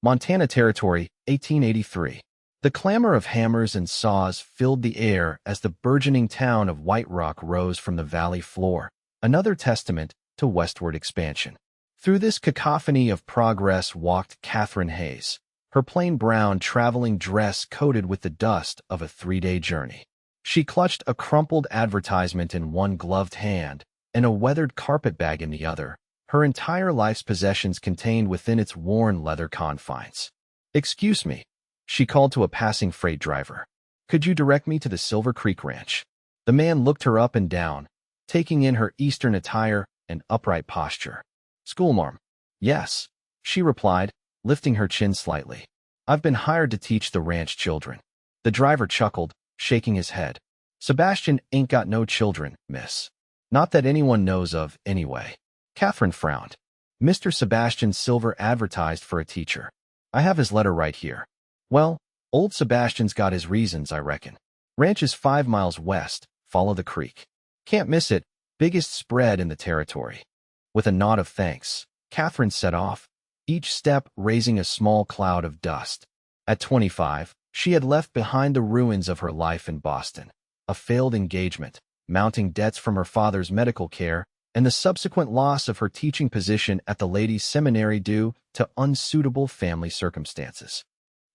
Montana Territory, 1883. The clamor of hammers and saws filled the air as the burgeoning town of White Rock rose from the valley floor, another testament to westward expansion. Through this cacophony of progress walked Catherine Hayes, her plain brown traveling dress coated with the dust of a 3-day journey. She clutched a crumpled advertisement in one gloved hand and a weathered carpetbag in the other, her entire life's possessions contained within its worn leather confines. "Excuse me," she called to a passing freight driver. "Could you direct me to the Silver Creek Ranch?" The man looked her up and down, taking in her Eastern attire and upright posture. "Schoolmarm." "Yes," she replied, lifting her chin slightly. "I've been hired to teach the ranch children." The driver chuckled, shaking his head. "Sebastian ain't got no children, miss. Not that anyone knows of, anyway." Catherine frowned. "Mr. Sebastian Silver advertised for a teacher. I have his letter right here." "Well, old Sebastian's got his reasons, I reckon. Ranch is 5 miles west, follow the creek. Can't miss it, biggest spread in the territory." With a nod of thanks, Catherine set off, each step raising a small cloud of dust. At 25, she had left behind the ruins of her life in Boston, a failed engagement, mounting debts from her father's medical care, and the subsequent loss of her teaching position at the ladies' seminary due to unsuitable family circumstances.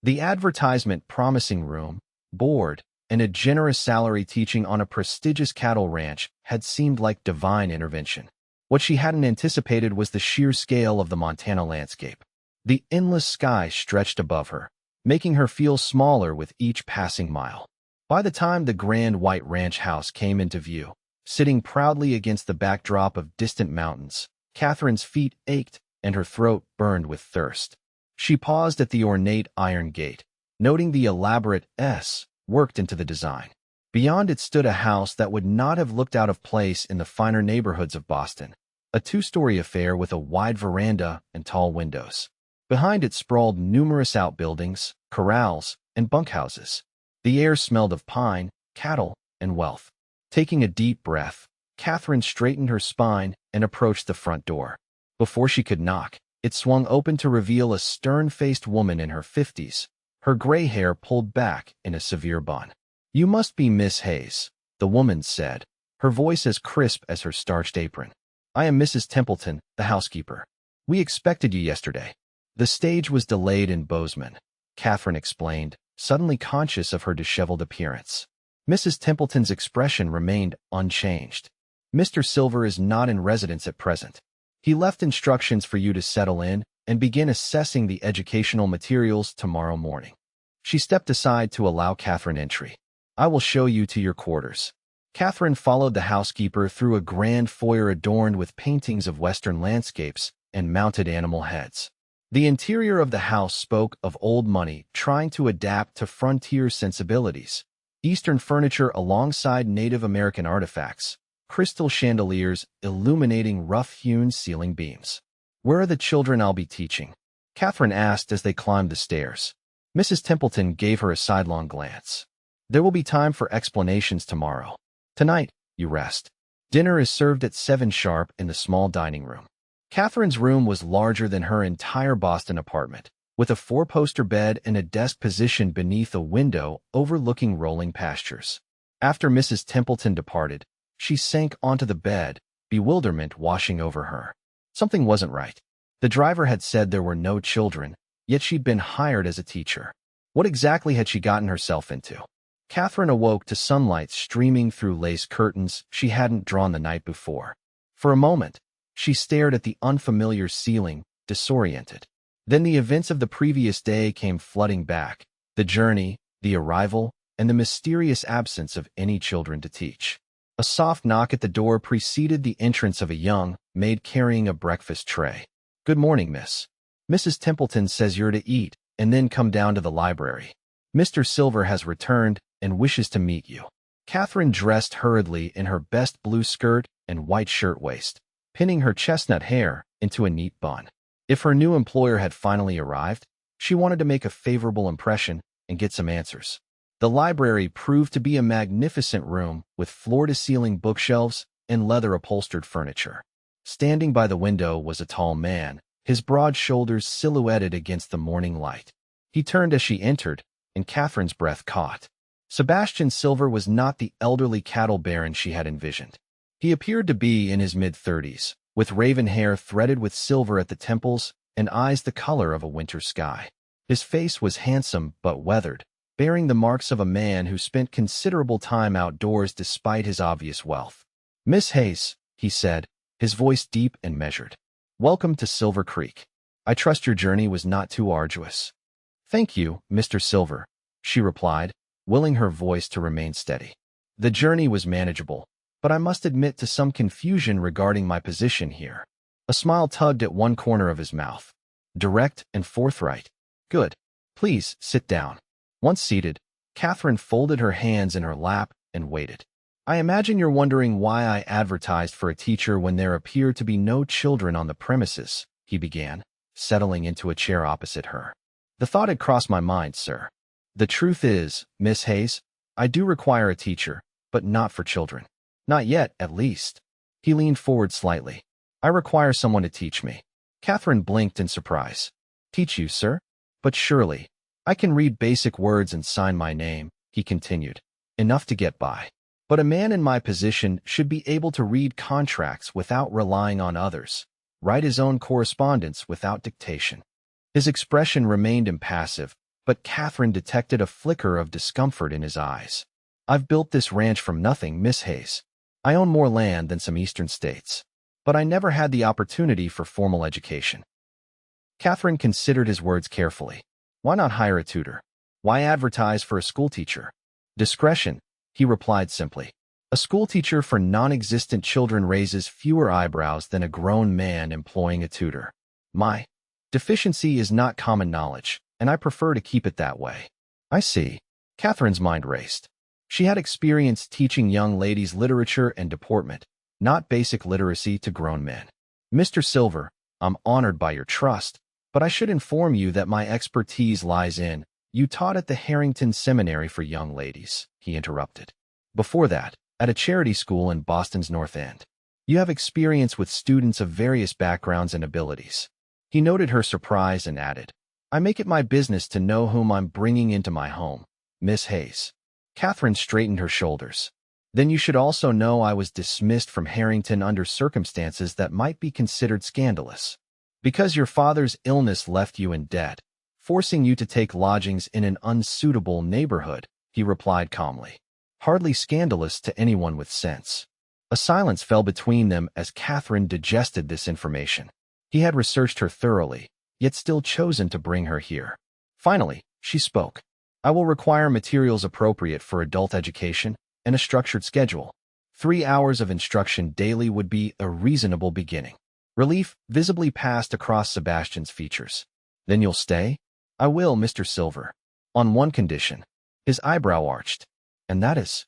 The advertisement promising room, board, and a generous salary teaching on a prestigious cattle ranch had seemed like divine intervention. What she hadn't anticipated was the sheer scale of the Montana landscape. The endless sky stretched above her, making her feel smaller with each passing mile. By the time the grand white ranch house came into view, sitting proudly against the backdrop of distant mountains, Catherine's feet ached and her throat burned with thirst. She paused at the ornate iron gate, noting the elaborate S worked into the design. Beyond it stood a house that would not have looked out of place in the finer neighborhoods of Boston, a 2-story affair with a wide veranda and tall windows. Behind it sprawled numerous outbuildings, corrals, and bunkhouses. The air smelled of pine, cattle, and wealth. Taking a deep breath, Catherine straightened her spine and approached the front door. Before she could knock, it swung open to reveal a stern-faced woman in her 50s, her gray hair pulled back in a severe bun. "You must be Miss Hayes," the woman said, her voice as crisp as her starched apron. "I am Mrs. Templeton, the housekeeper. We expected you yesterday." "The stage was delayed in Bozeman," Catherine explained, suddenly conscious of her disheveled appearance. Mrs. Templeton's expression remained unchanged. "Mr. Silver is not in residence at present. He left instructions for you to settle in and begin assessing the educational materials tomorrow morning." She stepped aside to allow Catherine entry. "I will show you to your quarters." Catherine followed the housekeeper through a grand foyer adorned with paintings of Western landscapes and mounted animal heads. The interior of the house spoke of old money trying to adapt to frontier sensibilities. Eastern furniture alongside Native American artifacts, crystal chandeliers illuminating rough-hewn ceiling beams. "Where are the children I'll be teaching?" Catherine asked as they climbed the stairs. Mrs. Templeton gave her a sidelong glance. "There will be time for explanations tomorrow. Tonight, you rest. Dinner is served at 7 sharp in the small dining room." Catherine's room was larger than her entire Boston apartment, with a 4-poster bed and a desk positioned beneath a window overlooking rolling pastures. After Mrs. Templeton departed, she sank onto the bed, bewilderment washing over her. Something wasn't right. The driver had said there were no children, yet she'd been hired as a teacher. What exactly had she gotten herself into? Catherine awoke to sunlight streaming through lace curtains she hadn't drawn the night before. For a moment, she stared at the unfamiliar ceiling, disoriented. Then the events of the previous day came flooding back, the journey, the arrival, and the mysterious absence of any children to teach. A soft knock at the door preceded the entrance of a young maid carrying a breakfast tray. "Good morning, miss. Mrs. Templeton says you're to eat, and then come down to the library. Mr. Silver has returned and wishes to meet you." Catherine dressed hurriedly in her best blue skirt and white shirtwaist, pinning her chestnut hair into a neat bun. If her new employer had finally arrived, she wanted to make a favorable impression and get some answers. The library proved to be a magnificent room with floor-to-ceiling bookshelves and leather-upholstered furniture. Standing by the window was a tall man, his broad shoulders silhouetted against the morning light. He turned as she entered, and Catherine's breath caught. Sebastian Silver was not the elderly cattle baron she had envisioned. He appeared to be in his mid-30s, with raven hair threaded with silver at the temples and eyes the color of a winter sky. His face was handsome but weathered, bearing the marks of a man who spent considerable time outdoors despite his obvious wealth. "Miss Hayes," he said, his voice deep and measured. "Welcome to Silver Creek. I trust your journey was not too arduous." "Thank you, Mr. Silver," she replied, willing her voice to remain steady. "The journey was manageable, but I must admit to some confusion regarding my position here." A smile tugged at one corner of his mouth. Direct and forthright. "Good. Please, sit down." Once seated, Catherine folded her hands in her lap and waited. "I imagine you're wondering why I advertised for a teacher when there appear to be no children on the premises," he began, settling into a chair opposite her. "The thought had crossed my mind, sir. The truth is, Miss Hayes, I do require a teacher, but not for children. Not yet, at least." He leaned forward slightly. "I require someone to teach me." Catherine blinked in surprise. "Teach you, sir? But surely, I can read basic words and sign my name," he continued. "Enough to get by. But a man in my position should be able to read contracts without relying on others, write his own correspondence without dictation." His expression remained impassive, but Catherine detected a flicker of discomfort in his eyes. "I've built this ranch from nothing, Miss Hayes. I own more land than some eastern states, but I never had the opportunity for formal education." Catherine considered his words carefully. Why not hire a tutor? Why advertise for a schoolteacher? "Discretion," he replied simply. "A schoolteacher for non-existent children raises fewer eyebrows than a grown man employing a tutor. My deficiency is not common knowledge, and I prefer to keep it that way." "I see." Catherine's mind raced. She had experience teaching young ladies literature and deportment, not basic literacy to grown men. "Mr. Silver, I'm honored by your trust, but I should inform you that my expertise lies in—" "You taught at the Harrington Seminary for Young Ladies," he interrupted. "Before that, at a charity school in Boston's North End. You have experience with students of various backgrounds and abilities." He noted her surprise and added, "I make it my business to know whom I'm bringing into my home, Miss Hayes." Catherine straightened her shoulders. "Then you should also know I was dismissed from Harrington under circumstances that might be considered scandalous. Because your father's illness left you in debt, forcing you to take lodgings in an unsuitable neighborhood," he replied calmly. "Hardly scandalous to anyone with sense." A silence fell between them as Catherine digested this information. He had researched her thoroughly, yet still chosen to bring her here. Finally, she spoke. "I will require materials appropriate for adult education and a structured schedule. 3 hours of instruction daily would be a reasonable beginning." Relief visibly passed across Sebastian's features. "Then you'll stay?" "I will, Mr. Silver. On one condition." His eyebrow arched. "And that is?"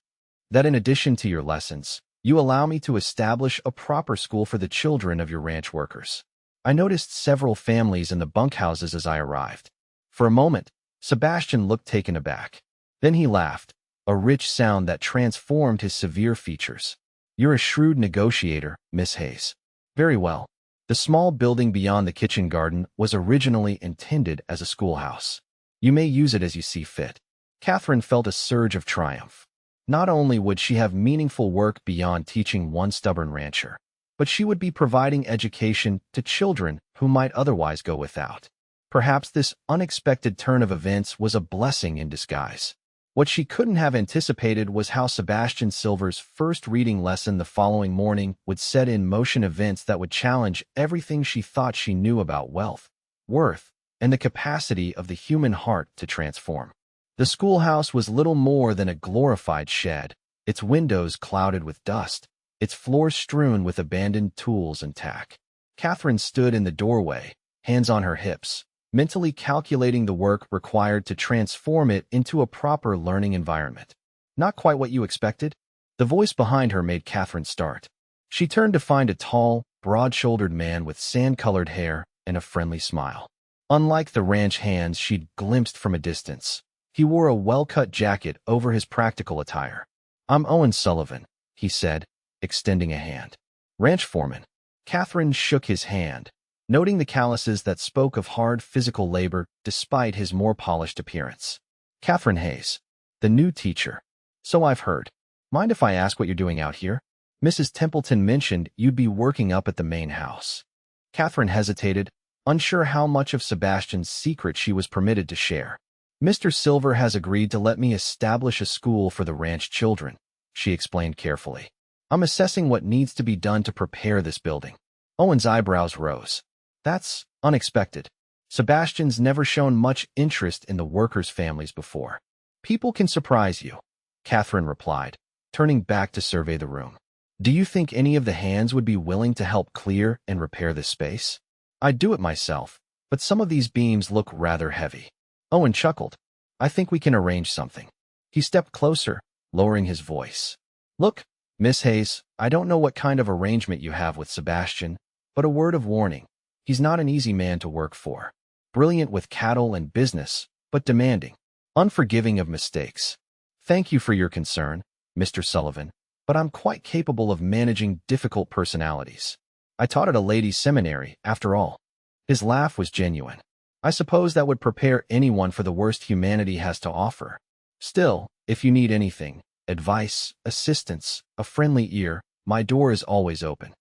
"That in addition to your lessons, you allow me to establish a proper school for the children of your ranch workers." I noticed several families in the bunkhouses as I arrived. For a moment, Sebastian looked taken aback. Then he laughed, a rich sound that transformed his severe features. "You're a shrewd negotiator, Miss Hayes." "Very well." The small building beyond the kitchen garden was originally intended as a schoolhouse. "You may use it as you see fit." Catherine felt a surge of triumph. Not only would she have meaningful work beyond teaching one stubborn rancher, but she would be providing education to children who might otherwise go without. Perhaps this unexpected turn of events was a blessing in disguise. What she couldn't have anticipated was how Sebastian Silver's first reading lesson the following morning would set in motion events that would challenge everything she thought she knew about wealth, worth, and the capacity of the human heart to transform. The schoolhouse was little more than a glorified shed, its windows clouded with dust, its floors strewn with abandoned tools and tack. Catherine stood in the doorway, hands on her hips, mentally calculating the work required to transform it into a proper learning environment. "Not quite what you expected?" The voice behind her made Catherine start. She turned to find a tall, broad-shouldered man with sand-colored hair and a friendly smile. Unlike the ranch hands she'd glimpsed from a distance, he wore a well-cut jacket over his practical attire. "I'm Owen Sullivan," he said, extending a hand. "Ranch foreman." Catherine shook his hand. noting the calluses that spoke of hard physical labor despite his more polished appearance. Catherine Hayes, the new teacher. So I've heard. Mind if I ask what you're doing out here? Mrs. Templeton mentioned you'd be working up at the main house. Catherine hesitated, unsure how much of Sebastian's secret she was permitted to share. Mr. Silver has agreed to let me establish a school for the ranch children, she explained carefully. I'm assessing what needs to be done to prepare this building. Owen's eyebrows rose. That's unexpected. Sebastian's never shown much interest in the workers' families before. People can surprise you, Catherine replied, turning back to survey the room. Do you think any of the hands would be willing to help clear and repair this space? I'd do it myself, but some of these beams look rather heavy. Owen chuckled. I think we can arrange something. He stepped closer, lowering his voice. Look, Miss Hayes, I don't know what kind of arrangement you have with Sebastian, but a word of warning. He's not an easy man to work for. Brilliant with cattle and business, but demanding. Unforgiving of mistakes. Thank you for your concern, Mr. Sullivan, but I'm quite capable of managing difficult personalities. I taught at a ladies' seminary, after all. His laugh was genuine. I suppose that would prepare anyone for the worst humanity has to offer. Still, if you need anything, advice, assistance, a friendly ear, my door is always open.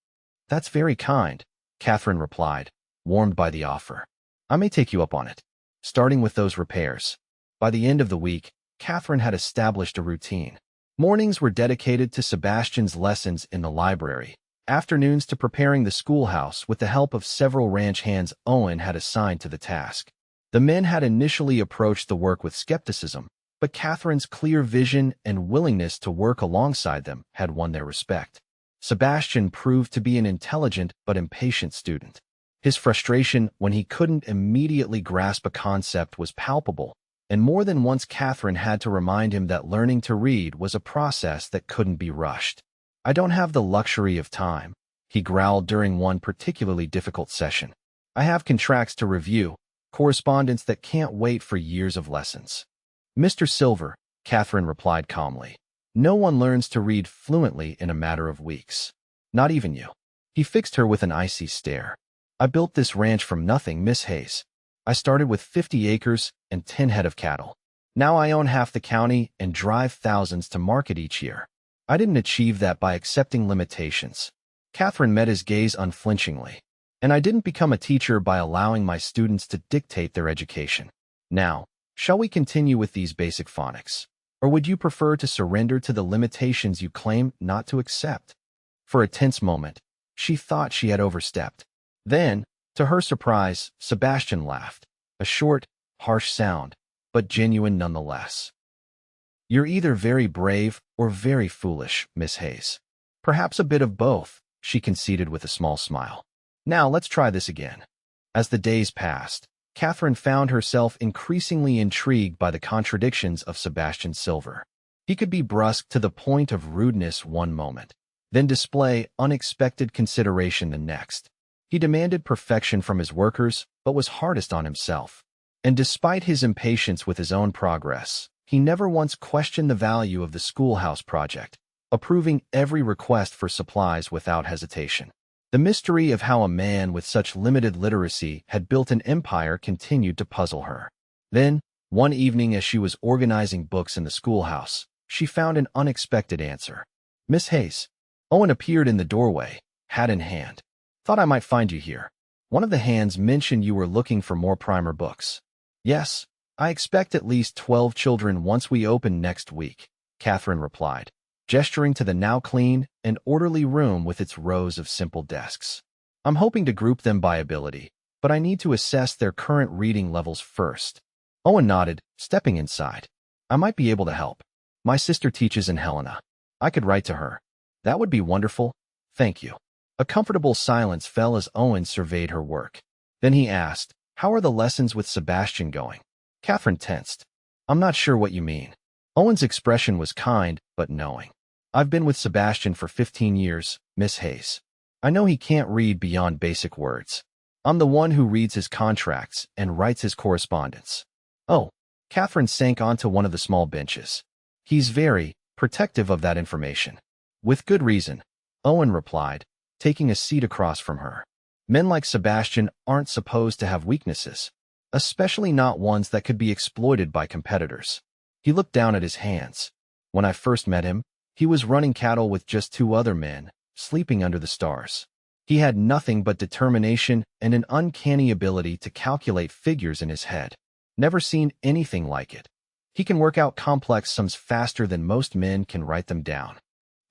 That's very kind, Catherine replied, warmed by the offer. I may take you up on it. Starting with those repairs. By the end of the week, Catherine had established a routine. Mornings were dedicated to Sebastian's lessons in the library, afternoons to preparing the schoolhouse with the help of several ranch hands Owen had assigned to the task. The men had initially approached the work with skepticism, but Catherine's clear vision and willingness to work alongside them had won their respect. Sebastian proved to be an intelligent but impatient student. His frustration when he couldn't immediately grasp a concept was palpable, and more than once Catherine had to remind him that learning to read was a process that couldn't be rushed. I don't have the luxury of time, he growled during one particularly difficult session. I have contracts to review, correspondence that can't wait for years of lessons. Mr. Silver, Catherine replied calmly. No one learns to read fluently in a matter of weeks. Not even you. He fixed her with an icy stare. I built this ranch from nothing, Miss Hayes. I started with 50 acres and 10 head of cattle. Now I own half the county and drive thousands to market each year. I didn't achieve that by accepting limitations. Catherine met his gaze unflinchingly. And I didn't become a teacher by allowing my students to dictate their education. Now, shall we continue with these basic phonics? Or would you prefer to surrender to the limitations you claim not to accept? For a tense moment, she thought she had overstepped. Then, to her surprise, Sebastian laughed. A short, harsh sound, but genuine nonetheless. You're either very brave or very foolish, Miss Hayes. Perhaps a bit of both, she conceded with a small smile. Now let's try this again. As the days passed, Catherine found herself increasingly intrigued by the contradictions of Sebastian Silver. He could be brusque to the point of rudeness one moment, then display unexpected consideration the next. He demanded perfection from his workers, but was hardest on himself. And despite his impatience with his own progress, he never once questioned the value of the schoolhouse project, approving every request for supplies without hesitation. The mystery of how a man with such limited literacy had built an empire continued to puzzle her. Then, one evening as she was organizing books in the schoolhouse, she found an unexpected answer. Miss Hayes. Owen appeared in the doorway, hat in hand. Thought I might find you here. One of the hands mentioned you were looking for more primer books. Yes, I expect at least 12 children once we open next week, Catherine replied, gesturing to the now clean and orderly room with its rows of simple desks. I'm hoping to group them by ability, but I need to assess their current reading levels first. Owen nodded, stepping inside. I might be able to help. My sister teaches in Helena. I could write to her. That would be wonderful. Thank you. A comfortable silence fell as Owen surveyed her work. Then he asked, How are the lessons with Sebastian going? Catherine tensed. I'm not sure what you mean. Owen's expression was kind, but knowing. I've been with Sebastian for 15 years, Miss Hayes. I know he can't read beyond basic words. I'm the one who reads his contracts and writes his correspondence. Oh, Catherine sank onto one of the small benches. He's very protective of that information. With good reason, Owen replied, taking a seat across from her. Men like Sebastian aren't supposed to have weaknesses, especially not ones that could be exploited by competitors. He looked down at his hands. When I first met him, he was running cattle with just 2 other men, sleeping under the stars. He had nothing but determination and an uncanny ability to calculate figures in his head. Never seen anything like it. He can work out complex sums faster than most men can write them down.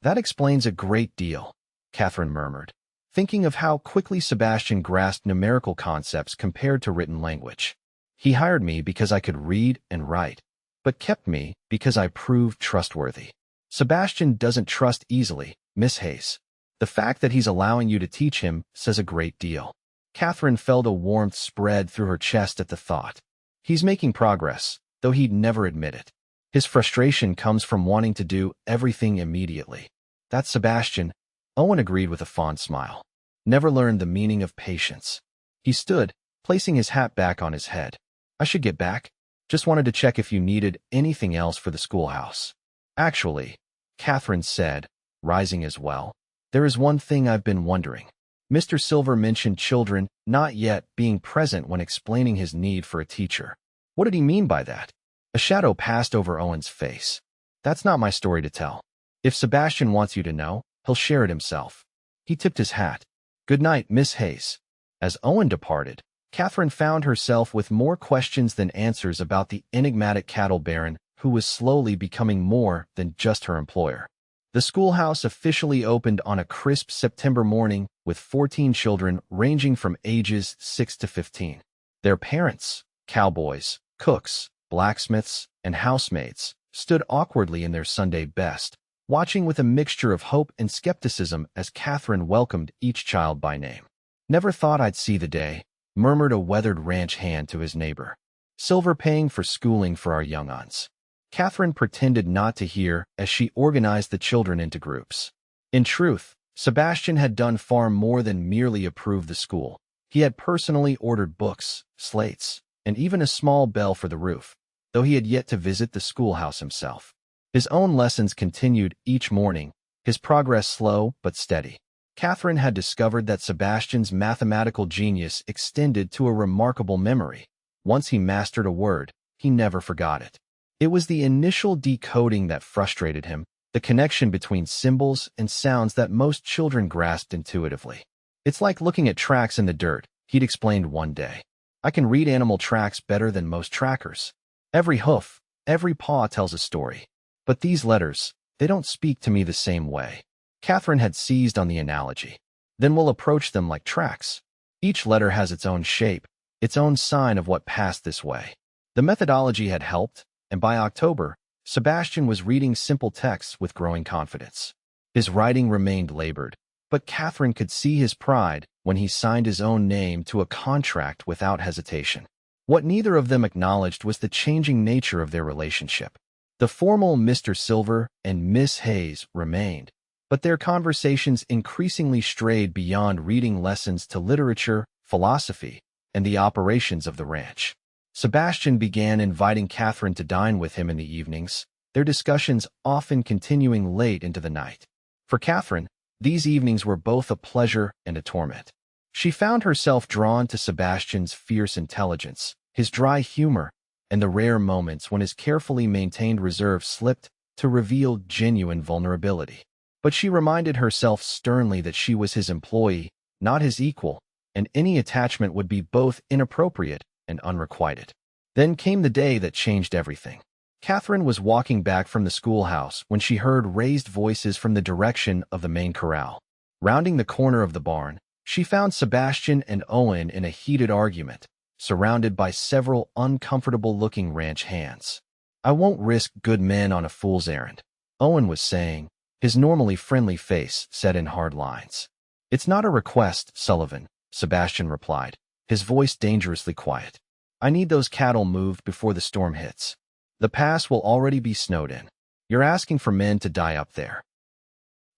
That explains a great deal, Catherine murmured, thinking of how quickly Sebastian grasped numerical concepts compared to written language. He hired me because I could read and write, but kept me because I proved trustworthy. Sebastian doesn't trust easily, Miss Hayes. The fact that he's allowing you to teach him says a great deal. Catherine felt a warmth spread through her chest at the thought. He's making progress, though he'd never admit it. His frustration comes from wanting to do everything immediately. That's Sebastian, Owen agreed with a fond smile. Never learned the meaning of patience. He stood, placing his hat back on his head. I should get back. Just wanted to check if you needed anything else for the schoolhouse. Actually, Catherine said, rising as well, there is one thing I've been wondering. Mr. Silver mentioned children not yet being present when explaining his need for a teacher. What did he mean by that? A shadow passed over Owen's face. That's not my story to tell. If Sebastian wants you to know, he'll share it himself. He tipped his hat. Good night, Miss Hayes. As Owen departed, Catherine found herself with more questions than answers about the enigmatic cattle baron who was slowly becoming more than just her employer. The schoolhouse officially opened on a crisp September morning with 14 children ranging from ages 6 to 15. Their parents, cowboys, cooks, blacksmiths, and housemaids, stood awkwardly in their Sunday best, watching with a mixture of hope and skepticism as Catherine welcomed each child by name. Never thought I'd see the day, murmured a weathered ranch hand to his neighbor. Silver paying for schooling for our young uns. Catherine pretended not to hear as she organized the children into groups. In truth, Sebastian had done far more than merely approve the school. He had personally ordered books, slates, and even a small bell for the roof, though he had yet to visit the schoolhouse himself. His own lessons continued each morning, his progress slow but steady. Catherine had discovered that Sebastian's mathematical genius extended to a remarkable memory. Once he mastered a word, he never forgot it. It was the initial decoding that frustrated him, the connection between symbols and sounds that most children grasped intuitively. It's like looking at tracks in the dirt, he'd explained one day. I can read animal tracks better than most trackers. Every hoof, every paw tells a story. But these letters, they don't speak to me the same way. Catherine had seized on the analogy. Then we'll approach them like tracks. Each letter has its own shape, its own sign of what passed this way. The methodology had helped, and by October, Sebastian was reading simple texts with growing confidence. His writing remained labored, but Catherine could see his pride when he signed his own name to a contract without hesitation. What neither of them acknowledged was the changing nature of their relationship. The formal Mr. Silver and Miss Hayes remained, but their conversations increasingly strayed beyond reading lessons to literature, philosophy, and the operations of the ranch. Sebastian began inviting Catherine to dine with him in the evenings, their discussions often continuing late into the night. For Catherine, these evenings were both a pleasure and a torment. She found herself drawn to Sebastian's fierce intelligence, his dry humor, and the rare moments when his carefully maintained reserve slipped to reveal genuine vulnerability. But she reminded herself sternly that she was his employee, not his equal, and any attachment would be both inappropriate and unrequited. Then came the day that changed everything. Catherine was walking back from the schoolhouse when she heard raised voices from the direction of the main corral. Rounding the corner of the barn, she found Sebastian and Owen in a heated argument, surrounded by several uncomfortable-looking ranch hands. I won't risk good men on a fool's errand, Owen was saying, his normally friendly face set in hard lines. It's not a request, Sullivan, Sebastian replied, his voice dangerously quiet. I need those cattle moved before the storm hits. The pass will already be snowed in. You're asking for men to die up there.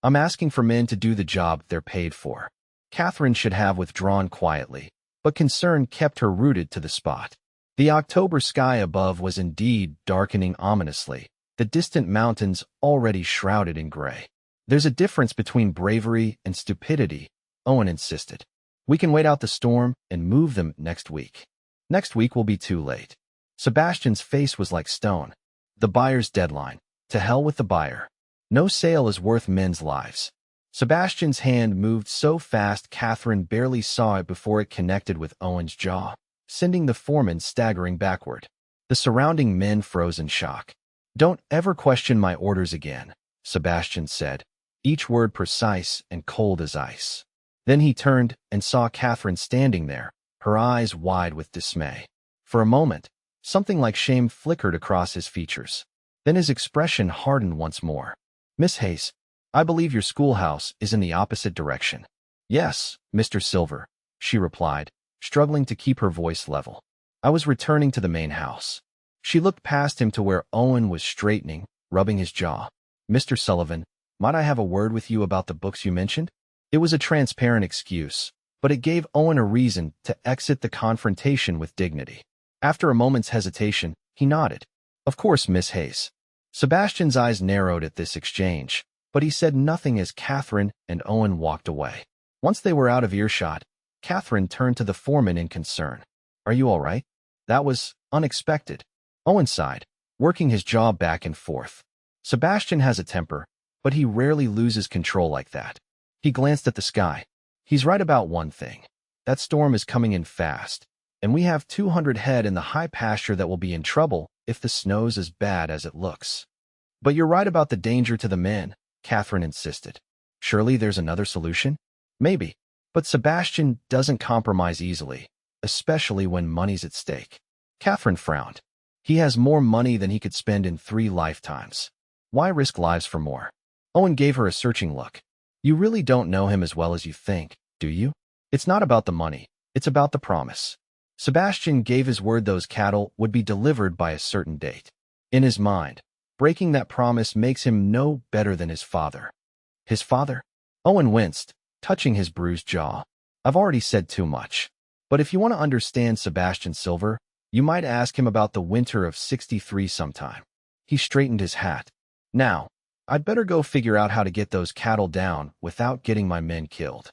I'm asking for men to do the job they're paid for. Catherine should have withdrawn quietly, but concern kept her rooted to the spot. The October sky above was indeed darkening ominously, the distant mountains already shrouded in gray. There's a difference between bravery and stupidity, Owen insisted. We can wait out the storm and move them next week. Next week will be too late. Sebastian's face was like stone. The buyer's deadline. To hell with the buyer. No sale is worth men's lives. Sebastian's hand moved so fast Catherine barely saw it before it connected with Owen's jaw, sending the foreman staggering backward. The surrounding men froze in shock. "Don't ever question my orders again," Sebastian said, each word precise and cold as ice. Then he turned and saw Catherine standing there, her eyes wide with dismay. For a moment, something like shame flickered across his features. Then his expression hardened once more. "Miss Hayes, I believe your schoolhouse is in the opposite direction." "Yes, Mr. Silver," she replied, struggling to keep her voice level. "I was returning to the main house." She looked past him to where Owen was straightening, rubbing his jaw. "Mr. Sullivan, might I have a word with you about the books you mentioned?" It was a transparent excuse, but it gave Owen a reason to exit the confrontation with dignity. After a moment's hesitation, he nodded. "Of course, Miss Hayes." Sebastian's eyes narrowed at this exchange, but he said nothing as Catherine and Owen walked away. Once they were out of earshot, Catherine turned to the foreman in concern. "Are you all right? That was unexpected." Owen sighed, working his jaw back and forth. Sebastian has a temper, but he rarely loses control like that. He glanced at the sky. "He's right about one thing. That storm is coming in fast, and we have 200 head in the high pasture that will be in trouble if the snow's as bad as it looks." "But you're right about the danger to the men," Catherine insisted. "Surely there's another solution?" "Maybe, but Sebastian doesn't compromise easily, especially when money's at stake." Catherine frowned. "He has more money than he could spend in 3 lifetimes. Why risk lives for more?" Owen gave her a searching look. "You really don't know him as well as you think, do you? It's not about the money, it's about the promise." Sebastian gave his word those cattle would be delivered by a certain date. In his mind, breaking that promise makes him no better than his father. His father? Owen winced, touching his bruised jaw. "I've already said too much. But if you want to understand Sebastian Silver, you might ask him about the winter of '63 sometime." He straightened his hat. "Now, I'd better go figure out how to get those cattle down without getting my men killed."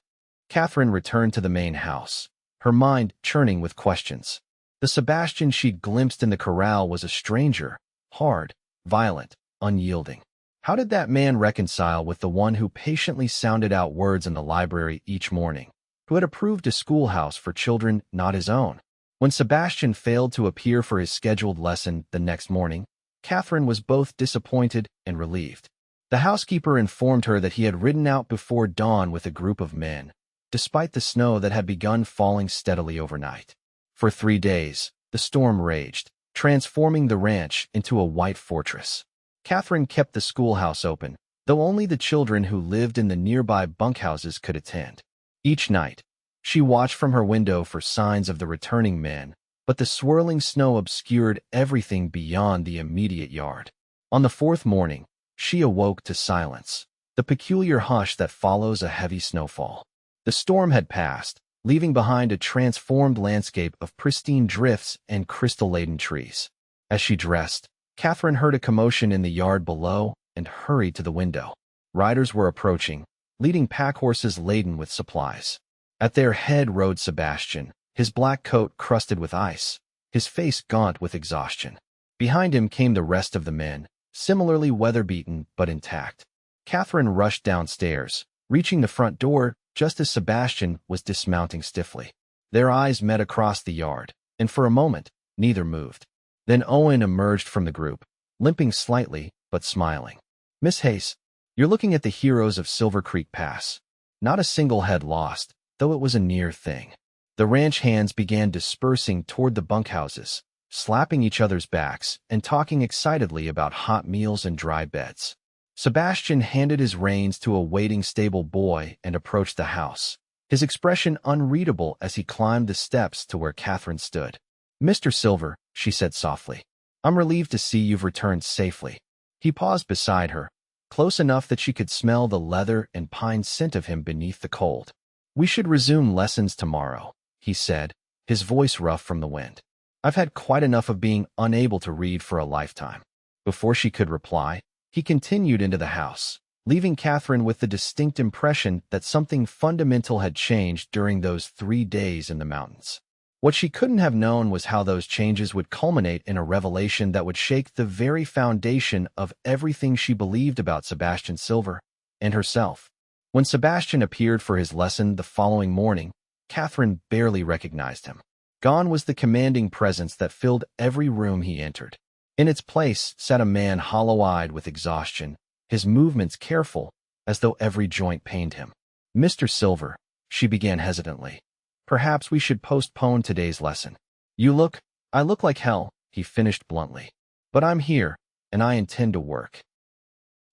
Catherine returned to the main house, her mind churning with questions. The Sebastian she'd glimpsed in the corral was a stranger, hard, violent, unyielding. How did that man reconcile with the one who patiently sounded out words in the library each morning, who had approved a schoolhouse for children not his own? When Sebastian failed to appear for his scheduled lesson the next morning, Catherine was both disappointed and relieved. The housekeeper informed her that he had ridden out before dawn with a group of men, despite the snow that had begun falling steadily overnight. For 3 days, the storm raged, transforming the ranch into a white fortress. Catherine kept the schoolhouse open, though only the children who lived in the nearby bunkhouses could attend. Each night, she watched from her window for signs of the returning men, but the swirling snow obscured everything beyond the immediate yard. On the 4th morning, she awoke to silence, the peculiar hush that follows a heavy snowfall. The storm had passed, leaving behind a transformed landscape of pristine drifts and crystal-laden trees. As she dressed, Catherine heard a commotion in the yard below and hurried to the window. Riders were approaching, leading pack horses laden with supplies. At their head rode Sebastian, his black coat crusted with ice, his face gaunt with exhaustion. Behind him came the rest of the men, similarly weather-beaten but intact. Catherine rushed downstairs, reaching the front door just as Sebastian was dismounting stiffly. Their eyes met across the yard, and for a moment, neither moved. Then Owen emerged from the group, limping slightly but smiling. "Miss Hayes, you're looking at the heroes of Silver Creek Pass. Not a single head lost, though it was a near thing." The ranch hands began dispersing toward the bunkhouses, slapping each other's backs and talking excitedly about hot meals and dry beds. Sebastian handed his reins to a waiting stable boy and approached the house, his expression unreadable as he climbed the steps to where Catherine stood. "Mr. Silver," she said softly, "I'm relieved to see you've returned safely." He paused beside her, close enough that she could smell the leather and pine scent of him beneath the cold. "We should resume lessons tomorrow," he said, his voice rough from the wind. "I've had quite enough of being unable to read for a lifetime." Before she could reply, he continued into the house, leaving Catherine with the distinct impression that something fundamental had changed during those 3 days in the mountains. What she couldn't have known was how those changes would culminate in a revelation that would shake the very foundation of everything she believed about Sebastian Silver and herself. When Sebastian appeared for his lesson the following morning, Catherine barely recognized him. Gone was the commanding presence that filled every room he entered. In its place sat a man hollow-eyed with exhaustion, his movements careful, as though every joint pained him. "Mr. Silver," she began hesitantly, "perhaps we should postpone today's lesson." I look like hell," he finished bluntly. "But I'm here, and I intend to work."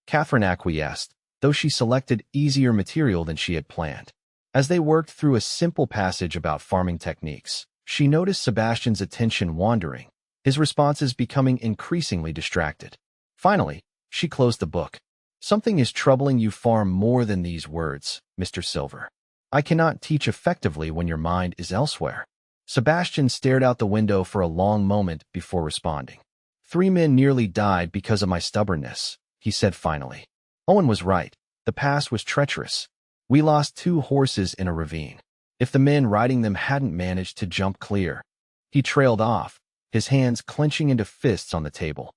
Catherine acquiesced, though she selected easier material than she had planned. As they worked through a simple passage about farming techniques, she noticed Sebastian's attention wandering, his responses becoming increasingly distracted. Finally, she closed the book. "Something is troubling you far more than these words, Mr. Silver. I cannot teach effectively when your mind is elsewhere." Sebastian stared out the window for a long moment before responding. "3 men nearly died because of my stubbornness," he said finally. "Owen was right. The pass was treacherous. We lost 2 horses in a ravine. If the men riding them hadn't managed to jump clear." He trailed off, his hands clenching into fists on the table.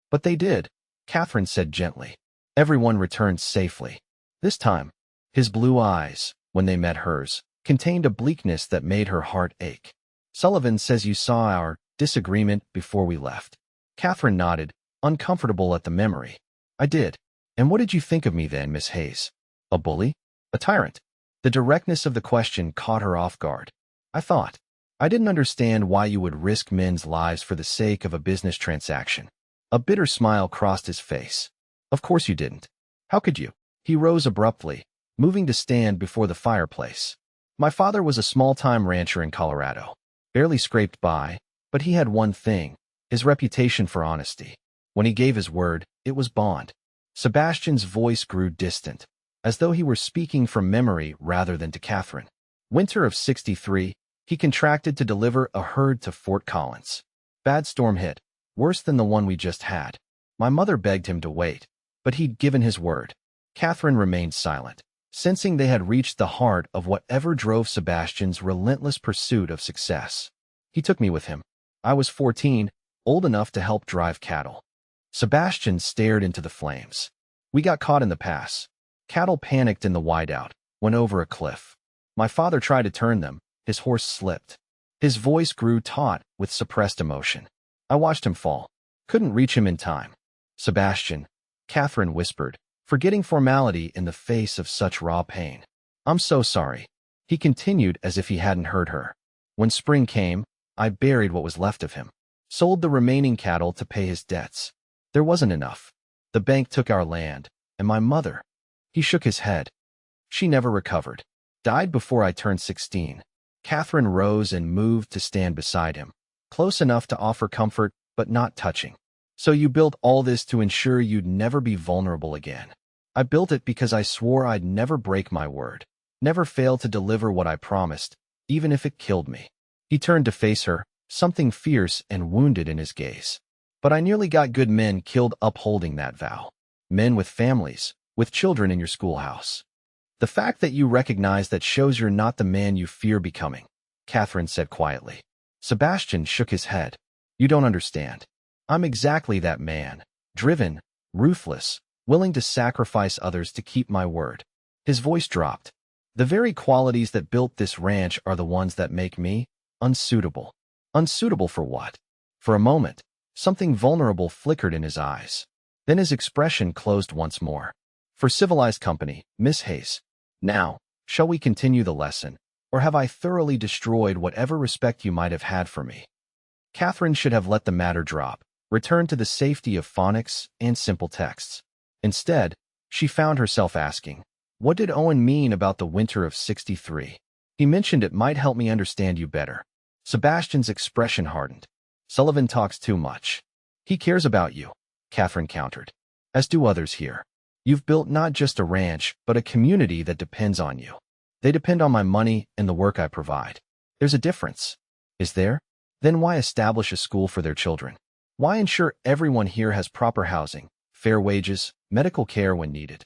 "But they did," Catherine said gently. "Everyone returned safely." This time, his blue eyes, when they met hers, contained a bleakness that made her heart ache. "Sullivan says you saw our disagreement before we left." Catherine nodded, uncomfortable at the memory. "I did. And what did you think of me then, Miss Hayes? A bully? A tyrant?" The directness of the question caught her off guard. I didn't understand why you would risk men's lives for the sake of a business transaction." A bitter smile crossed his face. "Of course you didn't. How could you?" He rose abruptly, moving to stand before the fireplace. "My father was a small-time rancher in Colorado. Barely scraped by, but he had one thing, his reputation for honesty. When he gave his word, it was bond." Sebastian's voice grew distant, as though he were speaking from memory rather than to Catherine. "Winter of '63, he contracted to deliver a herd to Fort Collins. Bad storm hit, worse than the one we just had. My mother begged him to wait, but he'd given his word." Catherine remained silent, sensing they had reached the heart of whatever drove Sebastian's relentless pursuit of success. "He took me with him. I was 14, old enough to help drive cattle." Sebastian stared into the flames. "We got caught in the pass. Cattle panicked in the whiteout, went over a cliff. My father tried to turn them. His horse slipped." His voice grew taut with suppressed emotion. "I watched him fall. Couldn't reach him in time." "Sebastian," Catherine whispered, forgetting formality in the face of such raw pain. "I'm so sorry." He continued as if he hadn't heard her. "When spring came, I buried what was left of him. Sold the remaining cattle to pay his debts. There wasn't enough. The bank took our land, and my mother—" He shook his head. "She never recovered. Died before I turned 16. Catherine rose and moved to stand beside him, close enough to offer comfort, but not touching. "So you built all this to ensure you'd never be vulnerable again." "I built it because I swore I'd never break my word, never fail to deliver what I promised, even if it killed me." He turned to face her, something fierce and wounded in his gaze. "But I nearly got good men killed upholding that vow. Men with families, with children in your schoolhouse. The fact that you recognize that shows you're not the man you fear becoming," Catherine said quietly. Sebastian shook his head. "You don't understand. I'm exactly that man, driven, ruthless, willing to sacrifice others to keep my word." His voice dropped. "The very qualities that built this ranch are the ones that make me unsuitable." "Unsuitable for what?" For a moment, something vulnerable flickered in his eyes. Then his expression closed once more. "For civilized company, Miss Hayes. Now, shall we continue the lesson, or have I thoroughly destroyed whatever respect you might have had for me?" Catherine should have let the matter drop, returned to the safety of phonics and simple texts. Instead, she found herself asking, "What did Owen mean about the winter of '63? He mentioned it might help me understand you better." Sebastian's expression hardened. "Sullivan talks too much. He cares about you," Catherine countered. "As do others here. You've built not just a ranch, but a community that depends on you. They depend on my money and the work I provide. There's a difference. Is there? Then why establish a school for their children? Why ensure everyone here has proper housing, fair wages, medical care when needed?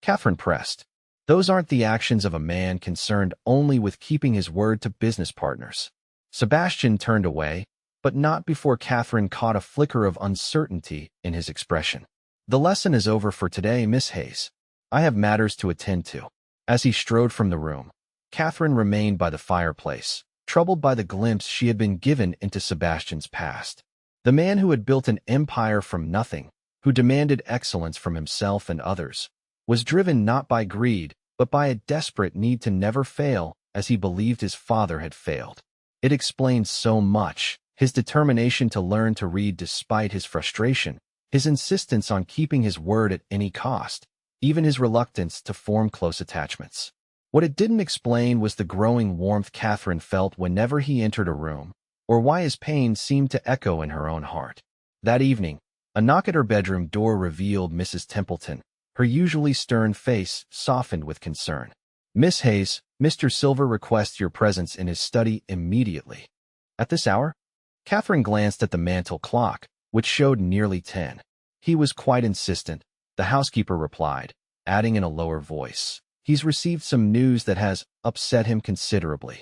Catherine pressed. Those aren't the actions of a man concerned only with keeping his word to business partners. Sebastian turned away, but not before Catherine caught a flicker of uncertainty in his expression. The lesson is over for today, Miss Hayes. I have matters to attend to. As he strode from the room, Catherine remained by the fireplace, troubled by the glimpse she had been given into Sebastian's past. The man who had built an empire from nothing, who demanded excellence from himself and others, was driven not by greed, but by a desperate need to never fail, as he believed his father had failed. It explained so much: his determination to learn to read despite his frustration, his insistence on keeping his word at any cost, even his reluctance to form close attachments. What it didn't explain was the growing warmth Catherine felt whenever he entered a room, or why his pain seemed to echo in her own heart. That evening, a knock at her bedroom door revealed Mrs. Templeton, her usually stern face softened with concern. "Miss Hayes, Mr. Silver requests your presence in his study immediately." At this hour? Catherine glanced at the mantel clock, which showed nearly 10. "He was quite insistent," the housekeeper replied, adding in a lower voice, "He's received some news that has upset him considerably."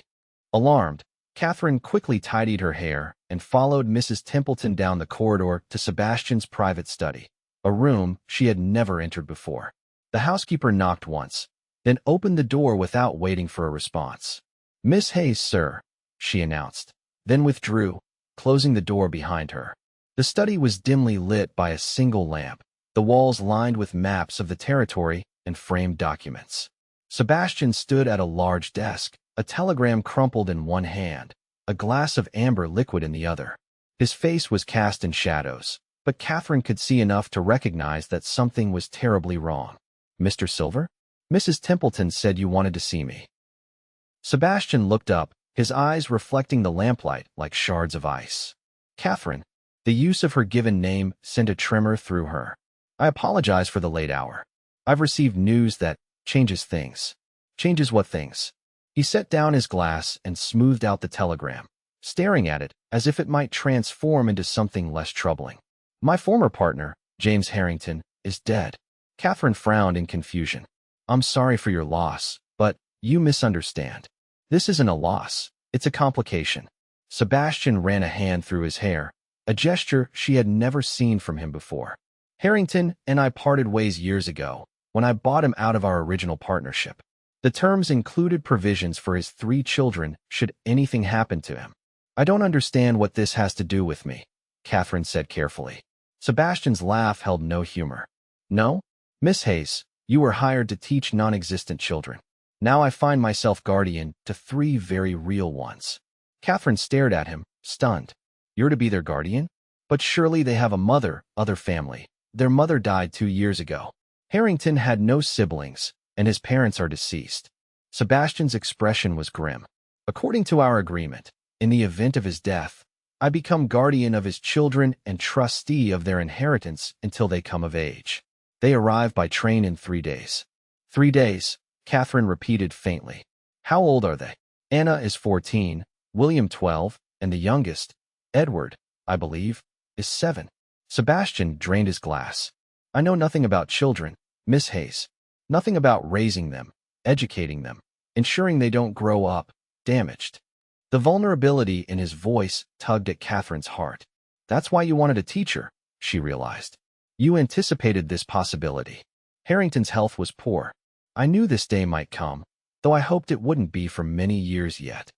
Alarmed, Catherine quickly tidied her hair and followed Mrs. Templeton down the corridor to Sebastian's private study, a room she had never entered before. The housekeeper knocked once, then opened the door without waiting for a response. "Miss Hayes, sir," she announced, then withdrew, closing the door behind her. The study was dimly lit by a single lamp, the walls lined with maps of the territory and framed documents. Sebastian stood at a large desk, a telegram crumpled in one hand, a glass of amber liquid in the other. His face was cast in shadows, but Catherine could see enough to recognize that something was terribly wrong. "Mr. Silver? Mrs. Templeton said you wanted to see me." Sebastian looked up, his eyes reflecting the lamplight like shards of ice. Catherine. The use of her given name sent a tremor through her. "I apologize for the late hour. I've received news that changes things." "Changes what things?" He set down his glass and smoothed out the telegram, staring at it as if it might transform into something less troubling. "My former partner, James Harrington, is dead." Catherine frowned in confusion. "I'm sorry for your loss, but you misunderstand. This isn't a loss, it's a complication." Sebastian ran a hand through his hair, a gesture she had never seen from him before. "Harrington and I parted ways years ago, when I bought him out of our original partnership. The terms included provisions for his 3 children should anything happen to him." "I don't understand what this has to do with me," Catherine said carefully. Sebastian's laugh held no humor. "No? Miss Hayes, you were hired to teach non-existent children. Now I find myself guardian to 3 very real ones." Catherine stared at him, stunned. "You're to be their guardian? But surely they have a mother, other family. Their mother died 2 years ago. Harrington had no siblings, and his parents are deceased." Sebastian's expression was grim. "According to our agreement, in the event of his death, I become guardian of his children and trustee of their inheritance until they come of age. They arrive by train in 3 days." "3 days," Catherine repeated faintly. "How old are they?" "Anna is 14, William 12, and the youngest, Edward, I believe, is 7. Sebastian drained his glass. "I know nothing about children, Miss Hayes. Nothing about raising them, educating them, ensuring they don't grow up damaged." The vulnerability in his voice tugged at Catherine's heart. "That's why you wanted a teacher," she realized. "You anticipated this possibility. Harrington's health was poor. I knew this day might come, though I hoped it wouldn't be for many years yet."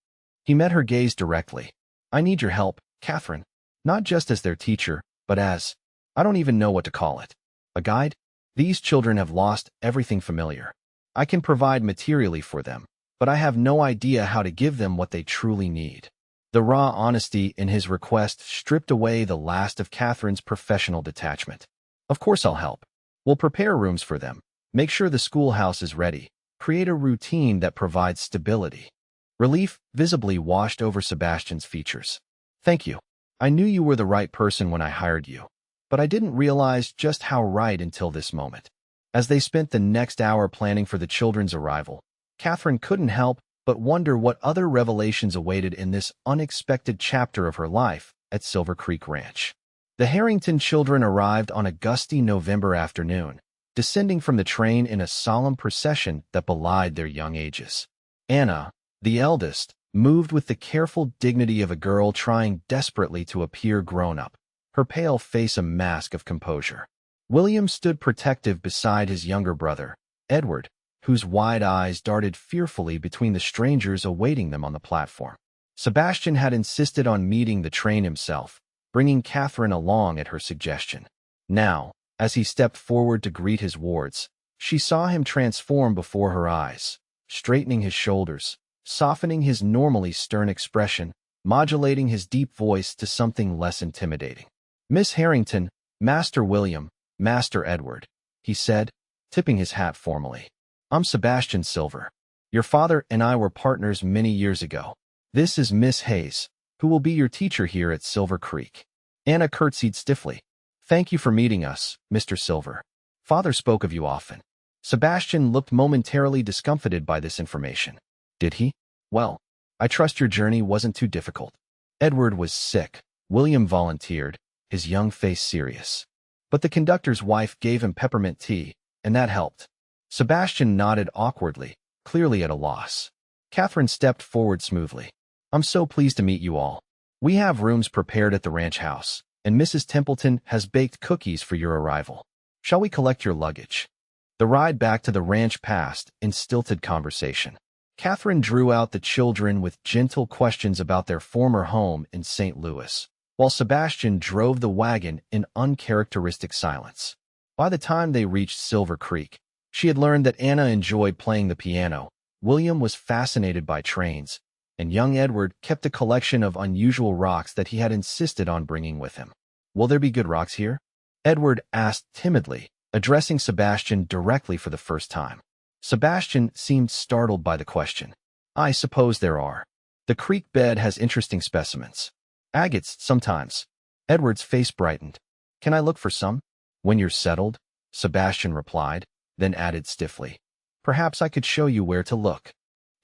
He met her gaze directly. "I need your help, Catherine, not just as their teacher, but as, I don't even know what to call it, a guide. These children have lost everything familiar. I can provide materially for them, but I have no idea how to give them what they truly need." The raw honesty in his request stripped away the last of Catherine's professional detachment. "Of course I'll help. We'll prepare rooms for them, make sure the schoolhouse is ready, create a routine that provides stability." Relief visibly washed over Sebastian's features. "Thank you. I knew you were the right person when I hired you, but I didn't realize just how right until this moment." As they spent the next hour planning for the children's arrival, Catherine couldn't help but wonder what other revelations awaited in this unexpected chapter of her life at Silver Creek Ranch. The Harrington children arrived on a gusty November afternoon, descending from the train in a solemn procession that belied their young ages. Anna, the eldest, moved with the careful dignity of a girl trying desperately to appear grown-up, her pale face a mask of composure. William stood protective beside his younger brother, Edward, whose wide eyes darted fearfully between the strangers awaiting them on the platform. Sebastian had insisted on meeting the train himself, bringing Catherine along at her suggestion. Now, as he stepped forward to greet his wards, she saw him transform before her eyes, straightening his shoulders, softening his normally stern expression, modulating his deep voice to something less intimidating. "Miss Harrington, Master William, Master Edward," he said, tipping his hat formally. "I'm Sebastian Silver. Your father and I were partners many years ago. This is Miss Hayes, who will be your teacher here at Silver Creek." Anna curtsied stiffly. "Thank you for meeting us, Mr. Silver. Father spoke of you often." Sebastian looked momentarily discomfited by this information. "Did he? Well, I trust your journey wasn't too difficult." Edward was sick, William volunteered, his young face serious. But the conductor's wife gave him peppermint tea, and that helped. Sebastian nodded awkwardly, clearly at a loss. Catherine stepped forward smoothly. "I'm so pleased to meet you all. We have rooms prepared at the ranch house, and Mrs. Templeton has baked cookies for your arrival. Shall we collect your luggage?" The ride back to the ranch passed in stilted conversation. Catherine drew out the children with gentle questions about their former home in St. Louis, while Sebastian drove the wagon in uncharacteristic silence. By the time they reached Silver Creek, she had learned that Anna enjoyed playing the piano, William was fascinated by trains, and young Edward kept a collection of unusual rocks that he had insisted on bringing with him. "Will there be good rocks here?" Edward asked timidly, addressing Sebastian directly for the first time. Sebastian seemed startled by the question. "I suppose there are. The creek bed has interesting specimens. Agates, sometimes." Edward's face brightened. "Can I look for some?" "When you're settled," Sebastian replied, then added stiffly, "Perhaps I could show you where to look."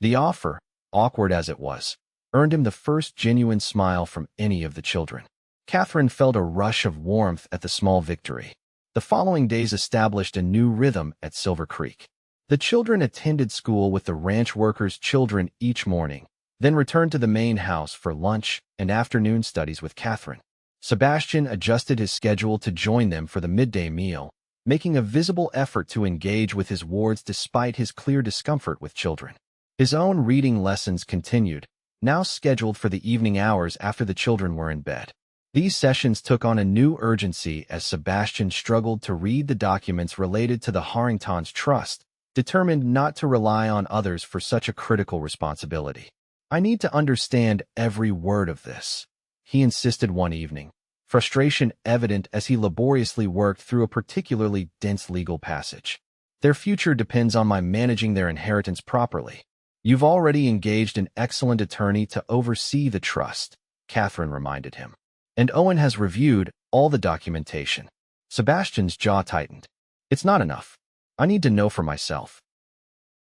The offer, awkward as it was, earned him the first genuine smile from any of the children. Catherine felt a rush of warmth at the small victory. The following days established a new rhythm at Silver Creek. The children attended school with the ranch workers' children each morning, then returned to the main house for lunch and afternoon studies with Catherine. Sebastian adjusted his schedule to join them for the midday meal, making a visible effort to engage with his wards despite his clear discomfort with children. His own reading lessons continued, now scheduled for the evening hours after the children were in bed. These sessions took on a new urgency as Sebastian struggled to read the documents related to the Harringtons' trust, determined not to rely on others for such a critical responsibility. "I need to understand every word of this," he insisted one evening, frustration evident as he laboriously worked through a particularly dense legal passage. "Their future depends on my managing their inheritance properly." "You've already engaged an excellent attorney to oversee the trust," Catherine reminded him. "And Owen has reviewed all the documentation." Sebastian's jaw tightened. "It's not enough. I need to know for myself."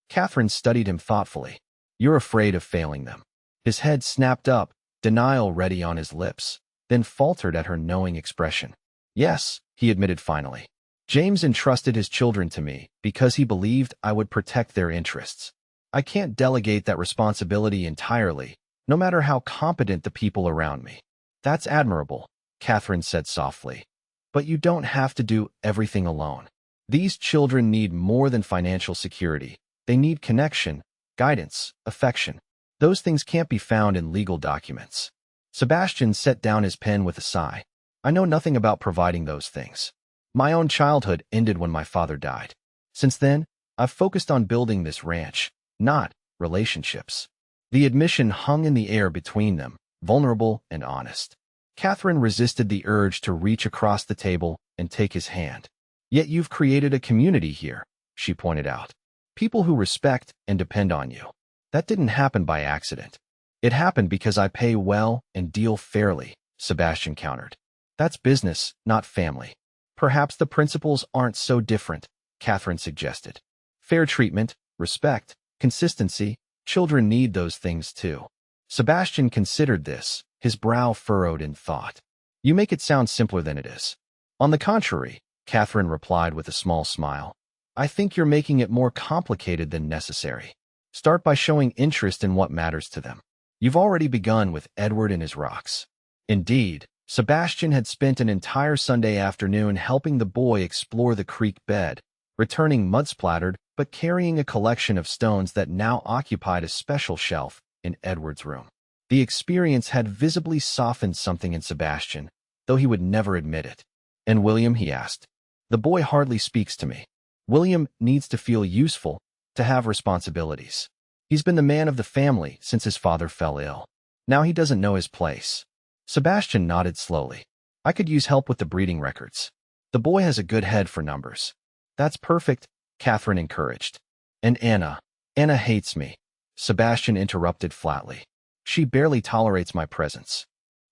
Catherine studied him thoughtfully. "You're afraid of failing them." His head snapped up, denial ready on his lips, then faltered at her knowing expression. "Yes," he admitted finally. "James entrusted his children to me because he believed I would protect their interests. I can't delegate that responsibility entirely, no matter how competent the people around me." "That's admirable," Catherine said softly. "But you don't have to do everything alone. These children need more than financial security. They need connection, guidance, affection. Those things can't be found in legal documents." Sebastian set down his pen with a sigh. "I know nothing about providing those things. My own childhood ended when my father died. Since then, I've focused on building this ranch, not relationships." The admission hung in the air between them, vulnerable and honest. Catherine resisted the urge to reach across the table and take his hand. "Yet you've created a community here," she pointed out. "People who respect and depend on you. That didn't happen by accident. It happened because I pay well and deal fairly," Sebastian countered. "That's business, not family." "Perhaps the principles aren't so different," Catherine suggested. "Fair treatment, respect, consistency, children need those things too." Sebastian considered this, his brow furrowed in thought. "You make it sound simpler than it is." "On the contrary," Catherine replied with a small smile. I think you're making it more complicated than necessary. Start by showing interest in what matters to them. You've already begun with Edward and his rocks. Indeed, Sebastian had spent an entire Sunday afternoon helping the boy explore the creek bed, returning mud-splattered but carrying a collection of stones that now occupied a special shelf in Edward's room. The experience had visibly softened something in Sebastian, though he would never admit it. And William, he asked. The boy hardly speaks to me. William needs to feel useful, to have responsibilities. He's been the man of the family since his father fell ill. Now he doesn't know his place. Sebastian nodded slowly. I could use help with the breeding records. The boy has a good head for numbers. That's perfect, Catherine encouraged. And Anna. Anna hates me. Sebastian interrupted flatly. She barely tolerates my presence.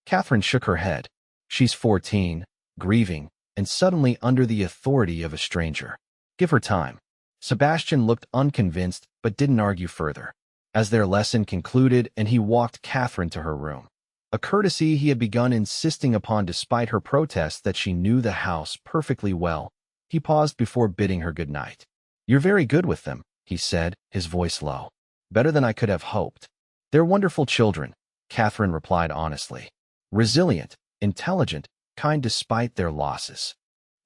Catherine shook her head. She's 14, grieving, and suddenly under the authority of a stranger. Give her time. Sebastian looked unconvinced but didn't argue further. As their lesson concluded and he walked Catherine to her room. A courtesy he had begun insisting upon despite her protests that she knew the house perfectly well, he paused before bidding her good night. You're very good with them, he said, his voice low. Better than I could have hoped. They're wonderful children, Catherine replied honestly. Resilient, intelligent, kind despite their losses.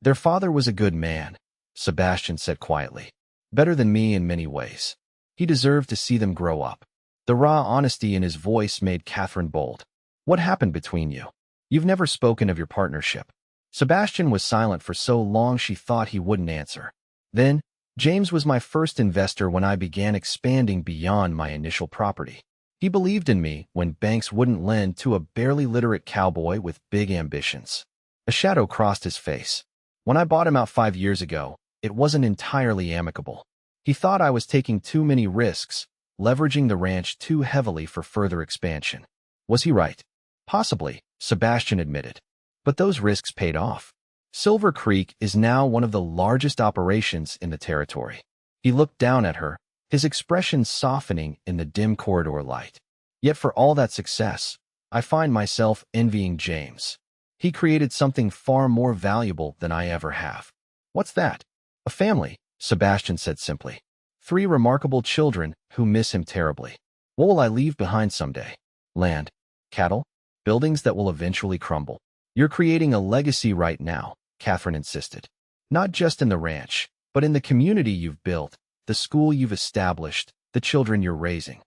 Their father was a good man, Sebastian said quietly. Better than me in many ways. He deserved to see them grow up. The raw honesty in his voice made Catherine bold. What happened between you? You've never spoken of your partnership. Sebastian was silent for so long she thought he wouldn't answer. Then, James was my first investor when I began expanding beyond my initial property. He believed in me when banks wouldn't lend to a barely literate cowboy with big ambitions. A shadow crossed his face. When I bought him out 5 years ago, it wasn't entirely amicable. He thought I was taking too many risks, leveraging the ranch too heavily for further expansion. Was he right? Possibly, Sebastian admitted. But those risks paid off. Silver Creek is now one of the largest operations in the territory. He looked down at her, his expression softening in the dim corridor light. Yet for all that success, I find myself envying James. He created something far more valuable than I ever have. What's that? A family, Sebastian said simply. 3 remarkable children who miss him terribly. What will I leave behind someday? Land, cattle, buildings that will eventually crumble. You're creating a legacy right now, Catherine insisted. Not just in the ranch, but in the community you've built, the school you've established, the children you're raising.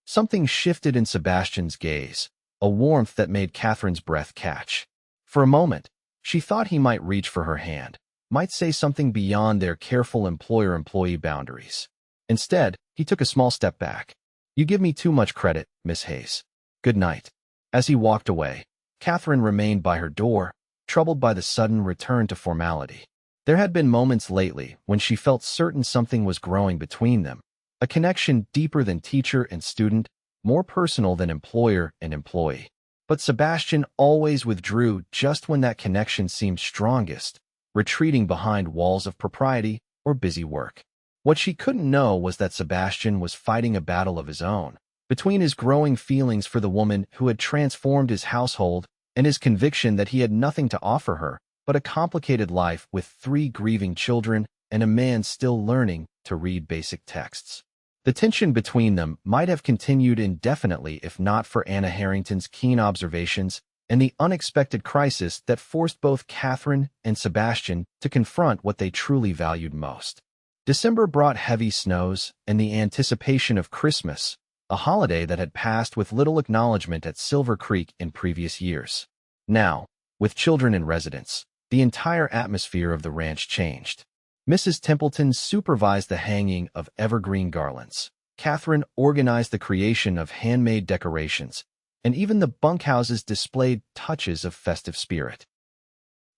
Something shifted in Sebastian's gaze, a warmth that made Catherine's breath catch. For a moment, she thought he might reach for her hand, might say something beyond their careful employer-employee boundaries. Instead, he took a small step back. You give me too much credit, Miss Hayes. Good night. As he walked away, Catherine remained by her door, troubled by the sudden return to formality. There had been moments lately when she felt certain something was growing between them, a connection deeper than teacher and student, more personal than employer and employee. But Sebastian always withdrew just when that connection seemed strongest, retreating behind walls of propriety or busy work. What she couldn't know was that Sebastian was fighting a battle of his own, between his growing feelings for the woman who had transformed his household and his conviction that he had nothing to offer her but a complicated life with 3 grieving children and a man still learning to read basic texts. The tension between them might have continued indefinitely if not for Anna Harrington's keen observations and the unexpected crisis that forced both Catherine and Sebastian to confront what they truly valued most. December brought heavy snows and the anticipation of Christmas, a holiday that had passed with little acknowledgement at Silver Creek in previous years. Now, with children in residence, the entire atmosphere of the ranch changed. Mrs. Templeton supervised the hanging of evergreen garlands. Catherine organized the creation of handmade decorations, and even the bunkhouses displayed touches of festive spirit.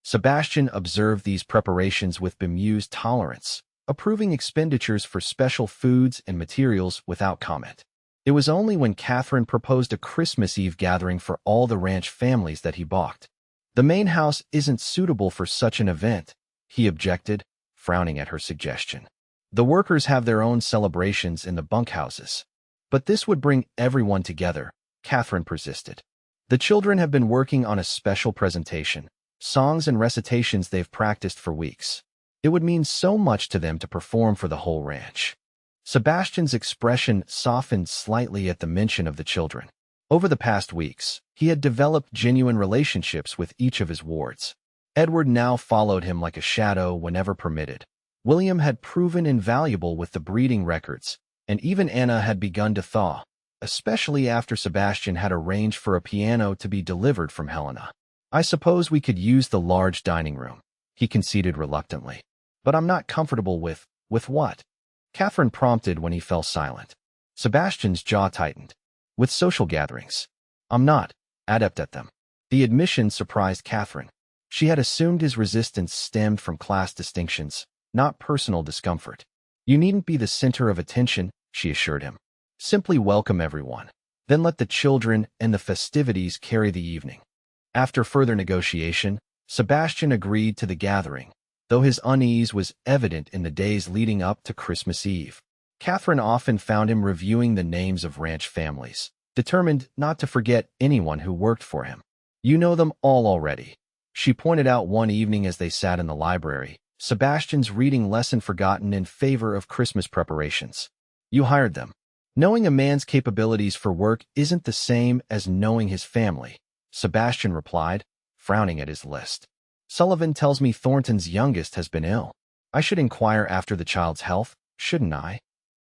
Sebastian observed these preparations with bemused tolerance, approving expenditures for special foods and materials without comment. It was only when Catherine proposed a Christmas Eve gathering for all the ranch families that he balked. The main house isn't suitable for such an event, he objected, frowning at her suggestion. The workers have their own celebrations in the bunkhouses. But this would bring everyone together, Catherine persisted. The children have been working on a special presentation, songs and recitations they've practiced for weeks. It would mean so much to them to perform for the whole ranch. Sebastian's expression softened slightly at the mention of the children. Over the past weeks, he had developed genuine relationships with each of his wards. Edward now followed him like a shadow whenever permitted. William had proven invaluable with the breeding records, and even Anna had begun to thaw, especially after Sebastian had arranged for a piano to be delivered from Helena. I suppose we could use the large dining room, he conceded reluctantly. But I'm not comfortable with what? Catherine prompted when he fell silent. Sebastian's jaw tightened. With social gatherings. I'm not adept at them. The admission surprised Catherine. She had assumed his resistance stemmed from class distinctions, not personal discomfort. You needn't be the center of attention, she assured him. Simply welcome everyone. Then let the children and the festivities carry the evening. After further negotiation, Sebastian agreed to the gathering, though his unease was evident in the days leading up to Christmas Eve. Catherine often found him reviewing the names of ranch families, determined not to forget anyone who worked for him. You know them all already. She pointed out one evening as they sat in the library, Sebastian's reading lesson forgotten in favor of Christmas preparations. You hired them. Knowing a man's capabilities for work isn't the same as knowing his family, Sebastian replied, frowning at his list. Sullivan tells me Thornton's youngest has been ill. I should inquire after the child's health, shouldn't I?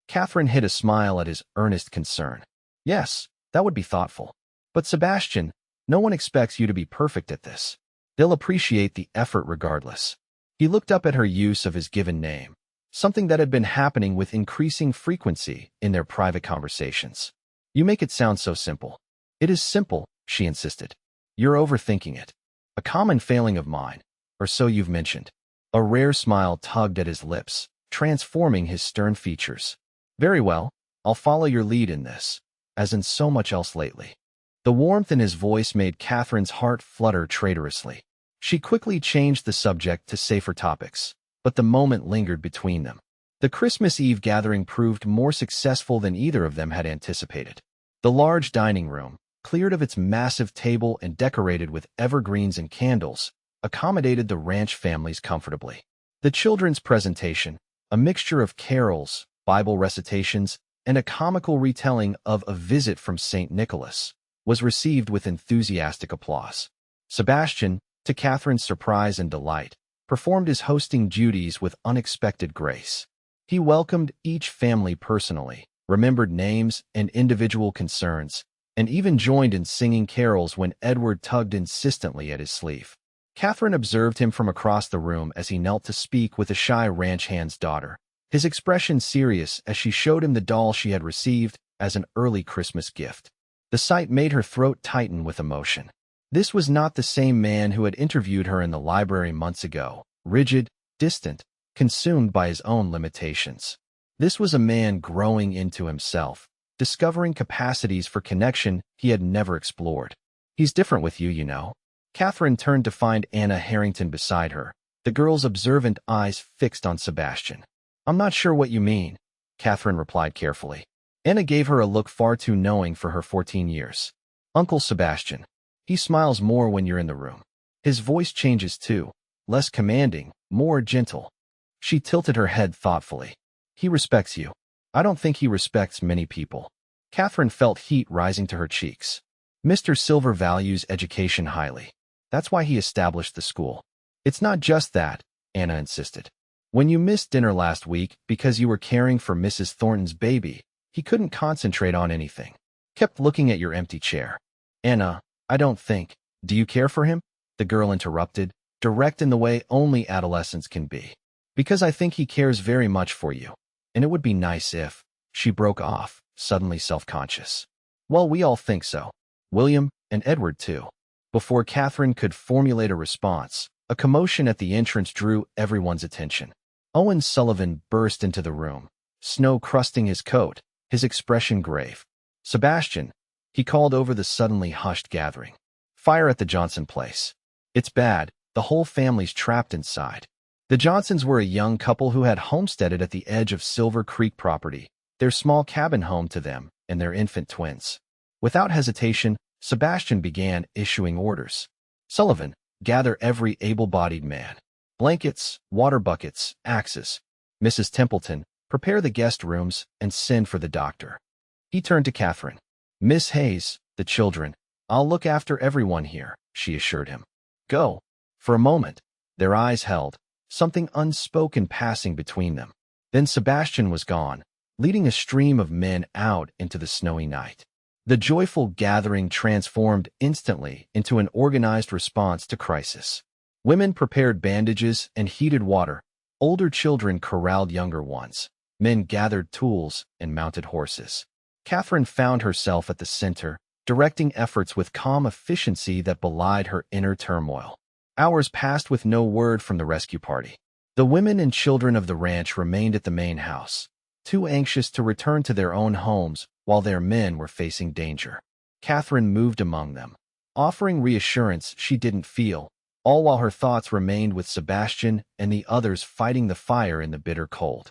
Catherine hid a smile at his earnest concern. Yes, that would be thoughtful. But Sebastian, no one expects you to be perfect at this. They'll appreciate the effort regardless. He looked up at her use of his given name, something that had been happening with increasing frequency in their private conversations. You make it sound so simple. It is simple, she insisted. You're overthinking it. A common failing of mine, or so you've mentioned. A rare smile tugged at his lips, transforming his stern features. Very well, I'll follow your lead in this, as in so much else lately. The warmth in his voice made Catherine's heart flutter traitorously. She quickly changed the subject to safer topics, but the moment lingered between them. The Christmas Eve gathering proved more successful than either of them had anticipated. The large dining room, cleared of its massive table and decorated with evergreens and candles, accommodated the ranch families comfortably. The children's presentation, a mixture of carols, Bible recitations, and a comical retelling of A Visit from St. Nicholas, was received with enthusiastic applause. Sebastian, to Catherine's surprise and delight, performed his hosting duties with unexpected grace. He welcomed each family personally, remembered names and individual concerns, and even joined in singing carols when Edward tugged insistently at his sleeve. Catherine observed him from across the room as he knelt to speak with a shy ranch hand's daughter, his expression serious as she showed him the doll she had received as an early Christmas gift. The sight made her throat tighten with emotion. This was not the same man who had interviewed her in the library months ago, rigid, distant, consumed by his own limitations. This was a man growing into himself, discovering capacities for connection he had never explored. He's different with you, you know. Catherine turned to find Anna Harrington beside her, the girl's observant eyes fixed on Sebastian. I'm not sure what you mean, Catherine replied carefully. Anna gave her a look far too knowing for her 14 years. Uncle Sebastian. He smiles more when you're in the room. His voice changes too, less commanding, more gentle. She tilted her head thoughtfully. He respects you. I don't think he respects many people. Catherine felt heat rising to her cheeks. Mr. Silver values education highly. That's why he established the school. It's not just that, Anna insisted. When you missed dinner last week because you were caring for Mrs. Thornton's baby, he couldn't concentrate on anything. Kept looking at your empty chair. Anna, I don't think. Do you care for him? The girl interrupted, direct in the way only adolescents can be. Because I think he cares very much for you. And it would be nice if, she broke off, suddenly self-conscious. Well, we all think so. William, and Edward too. Before Catherine could formulate a response, a commotion at the entrance drew everyone's attention. Owen Sullivan burst into the room, snow crusting his coat, his expression grave. Sebastian, he called over the suddenly hushed gathering. Fire at the Johnson place. It's bad, the whole family's trapped inside. The Johnsons were a young couple who had homesteaded at the edge of Silver Creek property, their small cabin home to them and their infant twins. Without hesitation, Sebastian began issuing orders. Sullivan, Gather every able-bodied man. Blankets, water buckets, axes. Mrs. Templeton, prepare the guest rooms and send for the doctor. He turned to Catherine. Miss Hayes, the children. I'll look after everyone here, she assured him. Go. For a moment, their eyes held, something unspoken passing between them. Then Sebastian was gone, leading a stream of men out into the snowy night. The joyful gathering transformed instantly into an organized response to crisis. Women prepared bandages and heated water. Older children corralled younger ones. Men gathered tools and mounted horses. Catherine found herself at the center, directing efforts with calm efficiency that belied her inner turmoil. Hours passed with no word from the rescue party. The women and children of the ranch remained at the main house, too anxious to return to their own homes while their men were facing danger. Catherine moved among them, offering reassurance she didn't feel, all while her thoughts remained with Sebastian and the others fighting the fire in the bitter cold.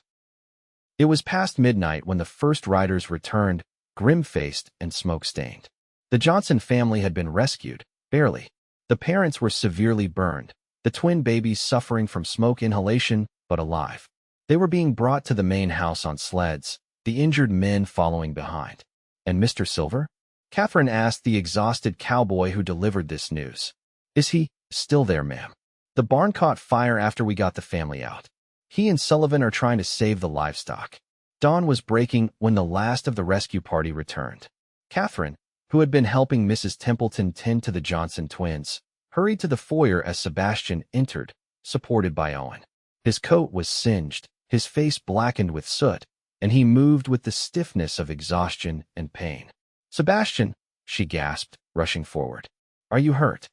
It was past midnight when the first riders returned, grim-faced and smoke-stained. The Johnson family had been rescued, barely. The parents were severely burned, the twin babies suffering from smoke inhalation, but alive. They were being brought to the main house on sleds, the injured men following behind. And Mr. Silver? Catherine asked the exhausted cowboy who delivered this news. Is he still there, ma'am? The barn caught fire after we got the family out. He and Sullivan are trying to save the livestock. Dawn was breaking when the last of the rescue party returned. Catherine, who had been helping Mrs. Templeton tend to the Johnson twins, hurried to the foyer as Sebastian entered, supported by Owen. His coat was singed, his face blackened with soot, and he moved with the stiffness of exhaustion and pain. Sebastian, she gasped, rushing forward. Are you hurt?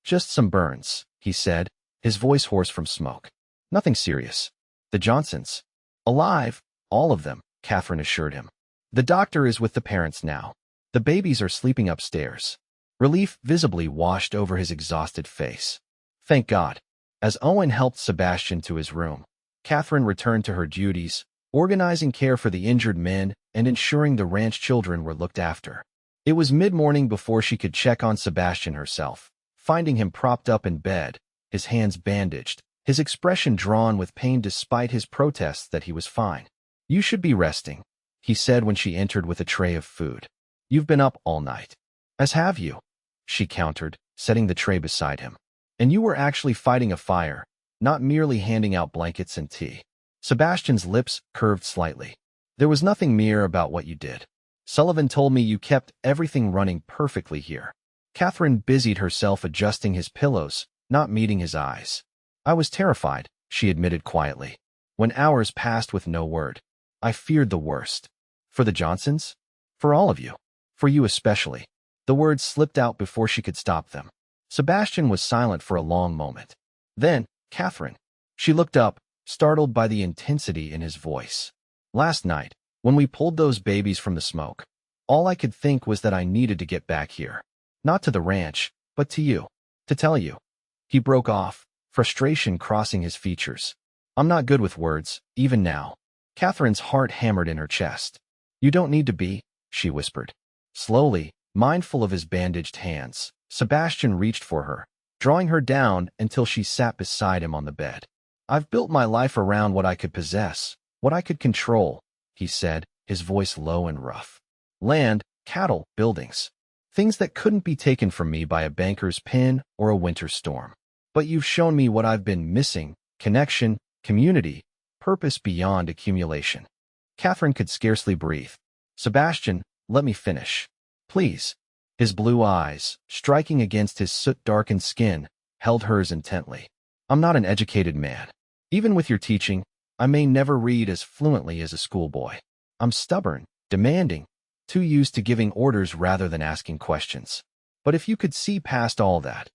Just some burns, he said, his voice hoarse from smoke. Nothing serious. The Johnsons. Alive, all of them, Catherine assured him. The doctor is with the parents now. The babies are sleeping upstairs. Relief visibly washed over his exhausted face. Thank God. As Owen helped Sebastian to his room, Catherine returned to her duties, organizing care for the injured men and ensuring the ranch children were looked after. It was mid-morning before she could check on Sebastian herself, finding him propped up in bed, his hands bandaged, his expression drawn with pain despite his protests that he was fine. You should be resting, he said when she entered with a tray of food. You've been up all night. As have you, she countered, setting the tray beside him. And you were actually fighting a fire, not merely handing out blankets and tea. Sebastian's lips curved slightly. There was nothing mere about what you did. Sullivan told me you kept everything running perfectly here. Catherine busied herself adjusting his pillows, not meeting his eyes. I was terrified, she admitted quietly. When hours passed with no word, I feared the worst. For the Johnsons? For all of you. For you especially. The words slipped out before she could stop them. Sebastian was silent for a long moment. Then, Catherine. She looked up, startled by the intensity in his voice. Last night, when we pulled those babies from the smoke, all I could think was that I needed to get back here. Not to the ranch, but to you. To tell you. He broke off, frustration crossing his features. I'm not good with words, even now. Catherine's heart hammered in her chest. You don't need to be, she whispered. Slowly, mindful of his bandaged hands, Sebastian reached for her, drawing her down until she sat beside him on the bed. I've built my life around what I could possess, what I could control, he said, his voice low and rough. Land, cattle, buildings. Things that couldn't be taken from me by a banker's pen or a winter storm. But you've shown me what I've been missing: connection, community, purpose beyond accumulation. Catherine could scarcely breathe. Sebastian, let me finish. Please. His blue eyes, striking against his soot-darkened skin, held hers intently. I'm not an educated man. Even with your teaching, I may never read as fluently as a schoolboy. I'm stubborn, demanding, too used to giving orders rather than asking questions. But if you could see past all that,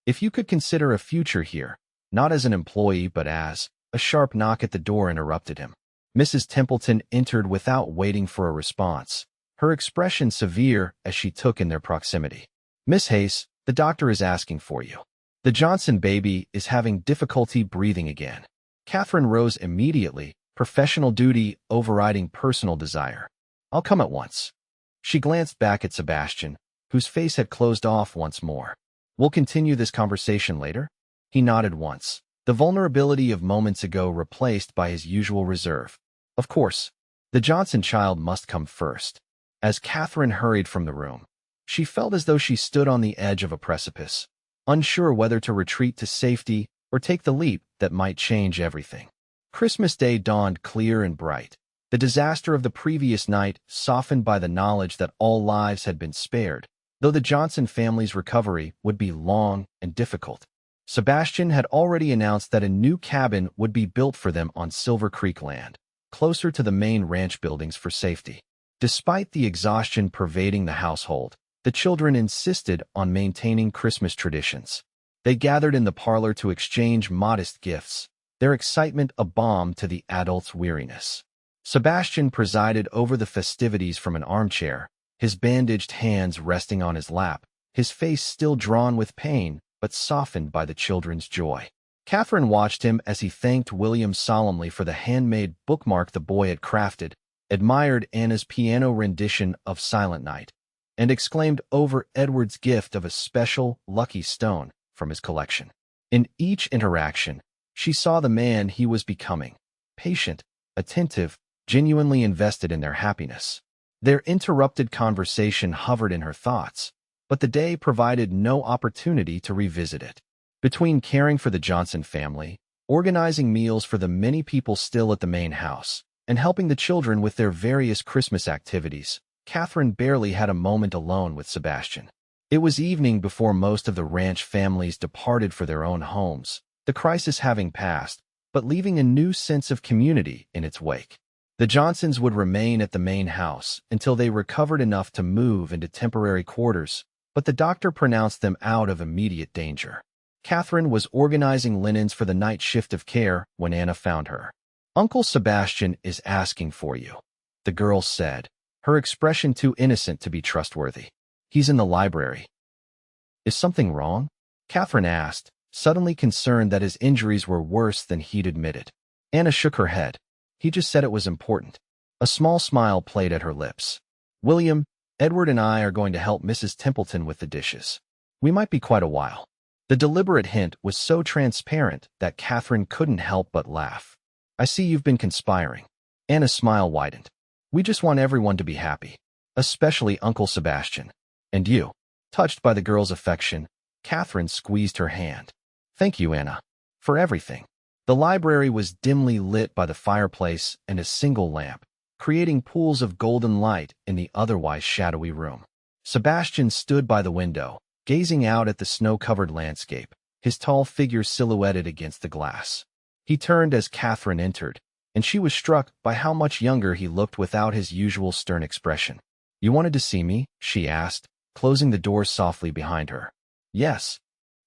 if you could consider a future here, not as an employee but as— A sharp knock at the door interrupted him. Mrs. Templeton entered without waiting for a response, her expression severe as she took in their proximity. Miss Hayes, the doctor is asking for you. The Johnson baby is having difficulty breathing again. Catherine rose immediately, professional duty overriding personal desire. I'll come at once. She glanced back at Sebastian, whose face had closed off once more. We'll continue this conversation later. He nodded once, the vulnerability of moments ago replaced by his usual reserve. Of course, the Johnson child must come first. As Catherine hurried from the room, she felt as though she stood on the edge of a precipice, unsure whether to retreat to safety or take the leap that might change everything. Christmas Day dawned clear and bright, the disaster of the previous night softened by the knowledge that all lives had been spared, though the Johnson family's recovery would be long and difficult. Sebastian had already announced that a new cabin would be built for them on Silver Creek land, closer to the main ranch buildings for safety. Despite the exhaustion pervading the household, the children insisted on maintaining Christmas traditions. They gathered in the parlor to exchange modest gifts, their excitement a balm to the adults' weariness. Sebastian presided over the festivities from an armchair, his bandaged hands resting on his lap, his face still drawn with pain but softened by the children's joy. Catherine watched him as he thanked William solemnly for the handmade bookmark the boy had crafted, admired Anna's piano rendition of Silent Night, and exclaimed over Edward's gift of a special, lucky stone from his collection. In each interaction, she saw the man he was becoming, patient, attentive, genuinely invested in their happiness. Their interrupted conversation hovered in her thoughts, but the day provided no opportunity to revisit it. Between caring for the Johnson family, organizing meals for the many people still at the main house, and helping the children with their various Christmas activities, Catherine barely had a moment alone with Sebastian. It was evening before most of the ranch families departed for their own homes, the crisis having passed, but leaving a new sense of community in its wake. The Johnsons would remain at the main house until they recovered enough to move into temporary quarters, but the doctor pronounced them out of immediate danger. Catherine was organizing linens for the night shift of care when Anna found her. "Uncle Sebastian is asking for you," the girl said, her expression too innocent to be trustworthy. "He's in the library." "Is something wrong?" Catherine asked, suddenly concerned that his injuries were worse than he'd admitted. Anna shook her head. "He just said it was important." A small smile played at her lips. "William, Edward and I are going to help Mrs. Templeton with the dishes. We might be quite a while." The deliberate hint was so transparent that Catherine couldn't help but laugh. "I see you've been conspiring." Anna's smile widened. "We just want everyone to be happy, especially Uncle Sebastian. And you." Touched by the girl's affection, Catherine squeezed her hand. "Thank you, Anna, for everything." The library was dimly lit by the fireplace and a single lamp, creating pools of golden light in the otherwise shadowy room. Sebastian stood by the window, gazing out at the snow-covered landscape, his tall figure silhouetted against the glass. He turned as Catherine entered, and she was struck by how much younger he looked without his usual stern expression. "You wanted to see me?" she asked, closing the door softly behind her. "Yes."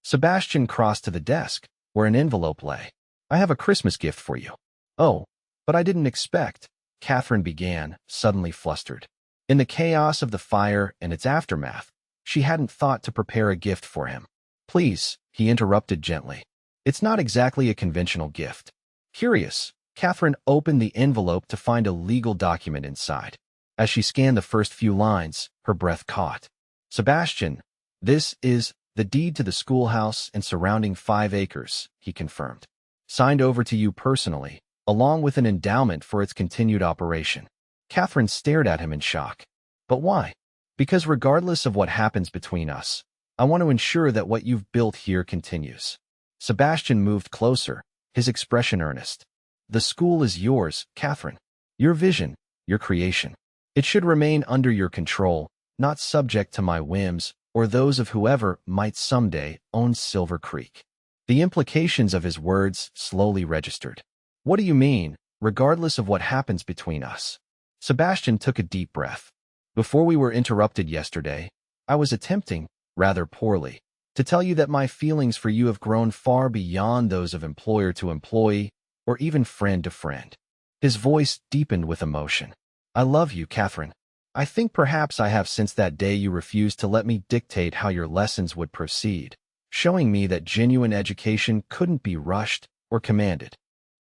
Sebastian crossed to the desk, where an envelope lay. "I have a Christmas gift for you." "Oh, but I didn't expect," Catherine began, suddenly flustered. In the chaos of the fire and its aftermath, she hadn't thought to prepare a gift for him. "Please," he interrupted gently. "It's not exactly a conventional gift." Curious, Catherine opened the envelope to find a legal document inside. As she scanned the first few lines, her breath caught. "Sebastian, this is the deed to the schoolhouse and surrounding 5 acres, he confirmed. "Signed over to you personally, along with an endowment for its continued operation." Catherine stared at him in shock. "But why?" "Because regardless of what happens between us, I want to ensure that what you've built here continues." Sebastian moved closer, his expression earnest. "The school is yours, Catherine. Your vision, your creation. It should remain under your control, not subject to my whims or those of whoever might someday own Silver Creek." The implications of his words slowly registered. "What do you mean, regardless of what happens between us?" Sebastian took a deep breath. "Before we were interrupted yesterday, I was attempting, rather poorly, to tell you that my feelings for you have grown far beyond those of employer to employee, or even friend to friend." His voice deepened with emotion. "I love you, Catherine. I think perhaps I have since that day you refused to let me dictate how your lessons would proceed, showing me that genuine education couldn't be rushed or commanded."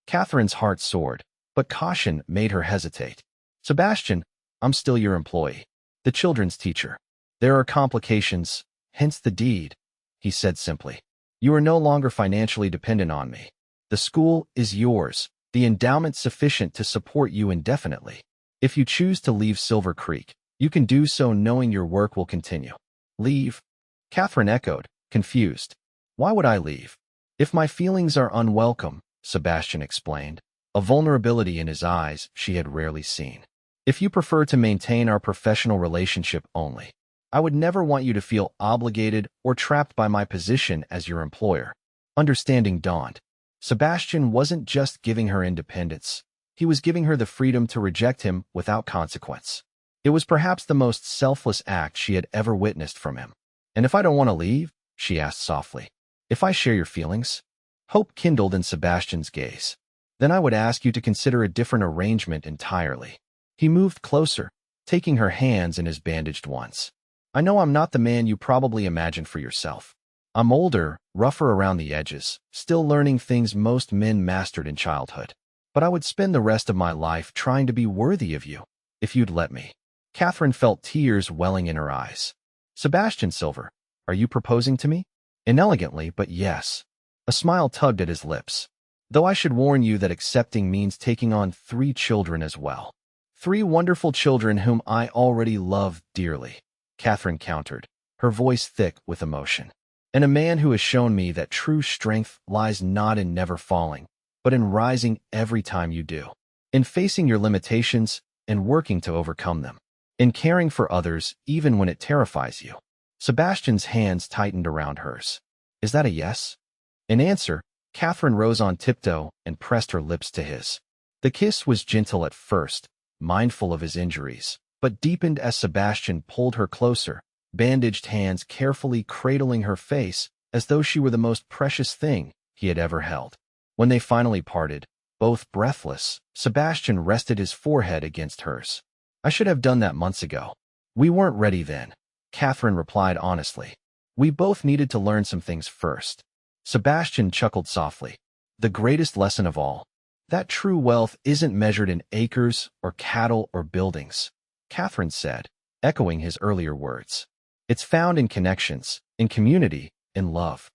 Catherine's heart soared, but caution made her hesitate. "Sebastian, I'm still your employee, the children's teacher. There are complications, hence the deed." he said simply. You are no longer financially dependent on me. The school is yours, the endowment sufficient to support you indefinitely. If you choose to leave Silver Creek, you can do so knowing your work will continue. Leave? Catherine echoed, confused. Why would I leave? If my feelings are unwelcome, Sebastian explained, a vulnerability in his eyes she had rarely seen. If you prefer to maintain our professional relationship only, I would never want you to feel obligated or trapped by my position as your employer. Understanding dawned. Sebastian wasn't just giving her independence. He was giving her the freedom to reject him without consequence. It was perhaps the most selfless act she had ever witnessed from him. And if I don't want to leave? She asked softly. If I share your feelings? Hope kindled in Sebastian's gaze. Then I would ask you to consider a different arrangement entirely. He moved closer, taking her hands in his bandaged ones. I know I'm not the man you probably imagined for yourself. I'm older, rougher around the edges, still learning things most men mastered in childhood. But I would spend the rest of my life trying to be worthy of you, if you'd let me. Catherine felt tears welling in her eyes. Sebastian Silver, are you proposing to me? Inelegantly, but yes. A smile tugged at his lips. Though I should warn you that accepting means taking on 3 children as well. 3 wonderful children whom I already love dearly, Catherine countered, her voice thick with emotion. And a man who has shown me that true strength lies not in never falling, but in rising every time you do. In facing your limitations and working to overcome them. In caring for others even when it terrifies you. Sebastian's hands tightened around hers. Is that a yes? In answer, Catherine rose on tiptoe and pressed her lips to his. The kiss was gentle at first, mindful of his injuries, but deepened as Sebastian pulled her closer, bandaged hands carefully cradling her face as though she were the most precious thing he had ever held. When they finally parted, both breathless, Sebastian rested his forehead against hers. I should have done that months ago. We weren't ready then, Catherine replied honestly. We both needed to learn some things first. Sebastian chuckled softly. The greatest lesson of all. That true wealth isn't measured in acres or cattle or buildings, Catherine said, echoing his earlier words. It's found in connections, in community, in love.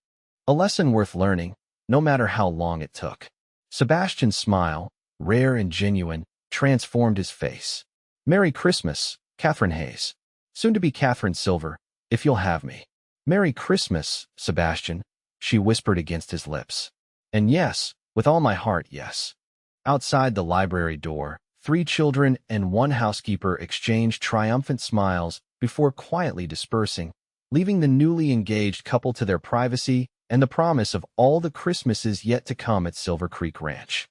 A lesson worth learning, no matter how long it took. Sebastian's smile, rare and genuine, transformed his face. Merry Christmas, Catherine Hayes. Soon to be Catherine Silver, if you'll have me. Merry Christmas, Sebastian, she whispered against his lips. And yes, with all my heart, yes. Outside the library door, 3 children and 1 housekeeper exchanged triumphant smiles before quietly dispersing, leaving the newly engaged couple to their privacy and the promise of all the Christmases yet to come at Silver Creek Ranch.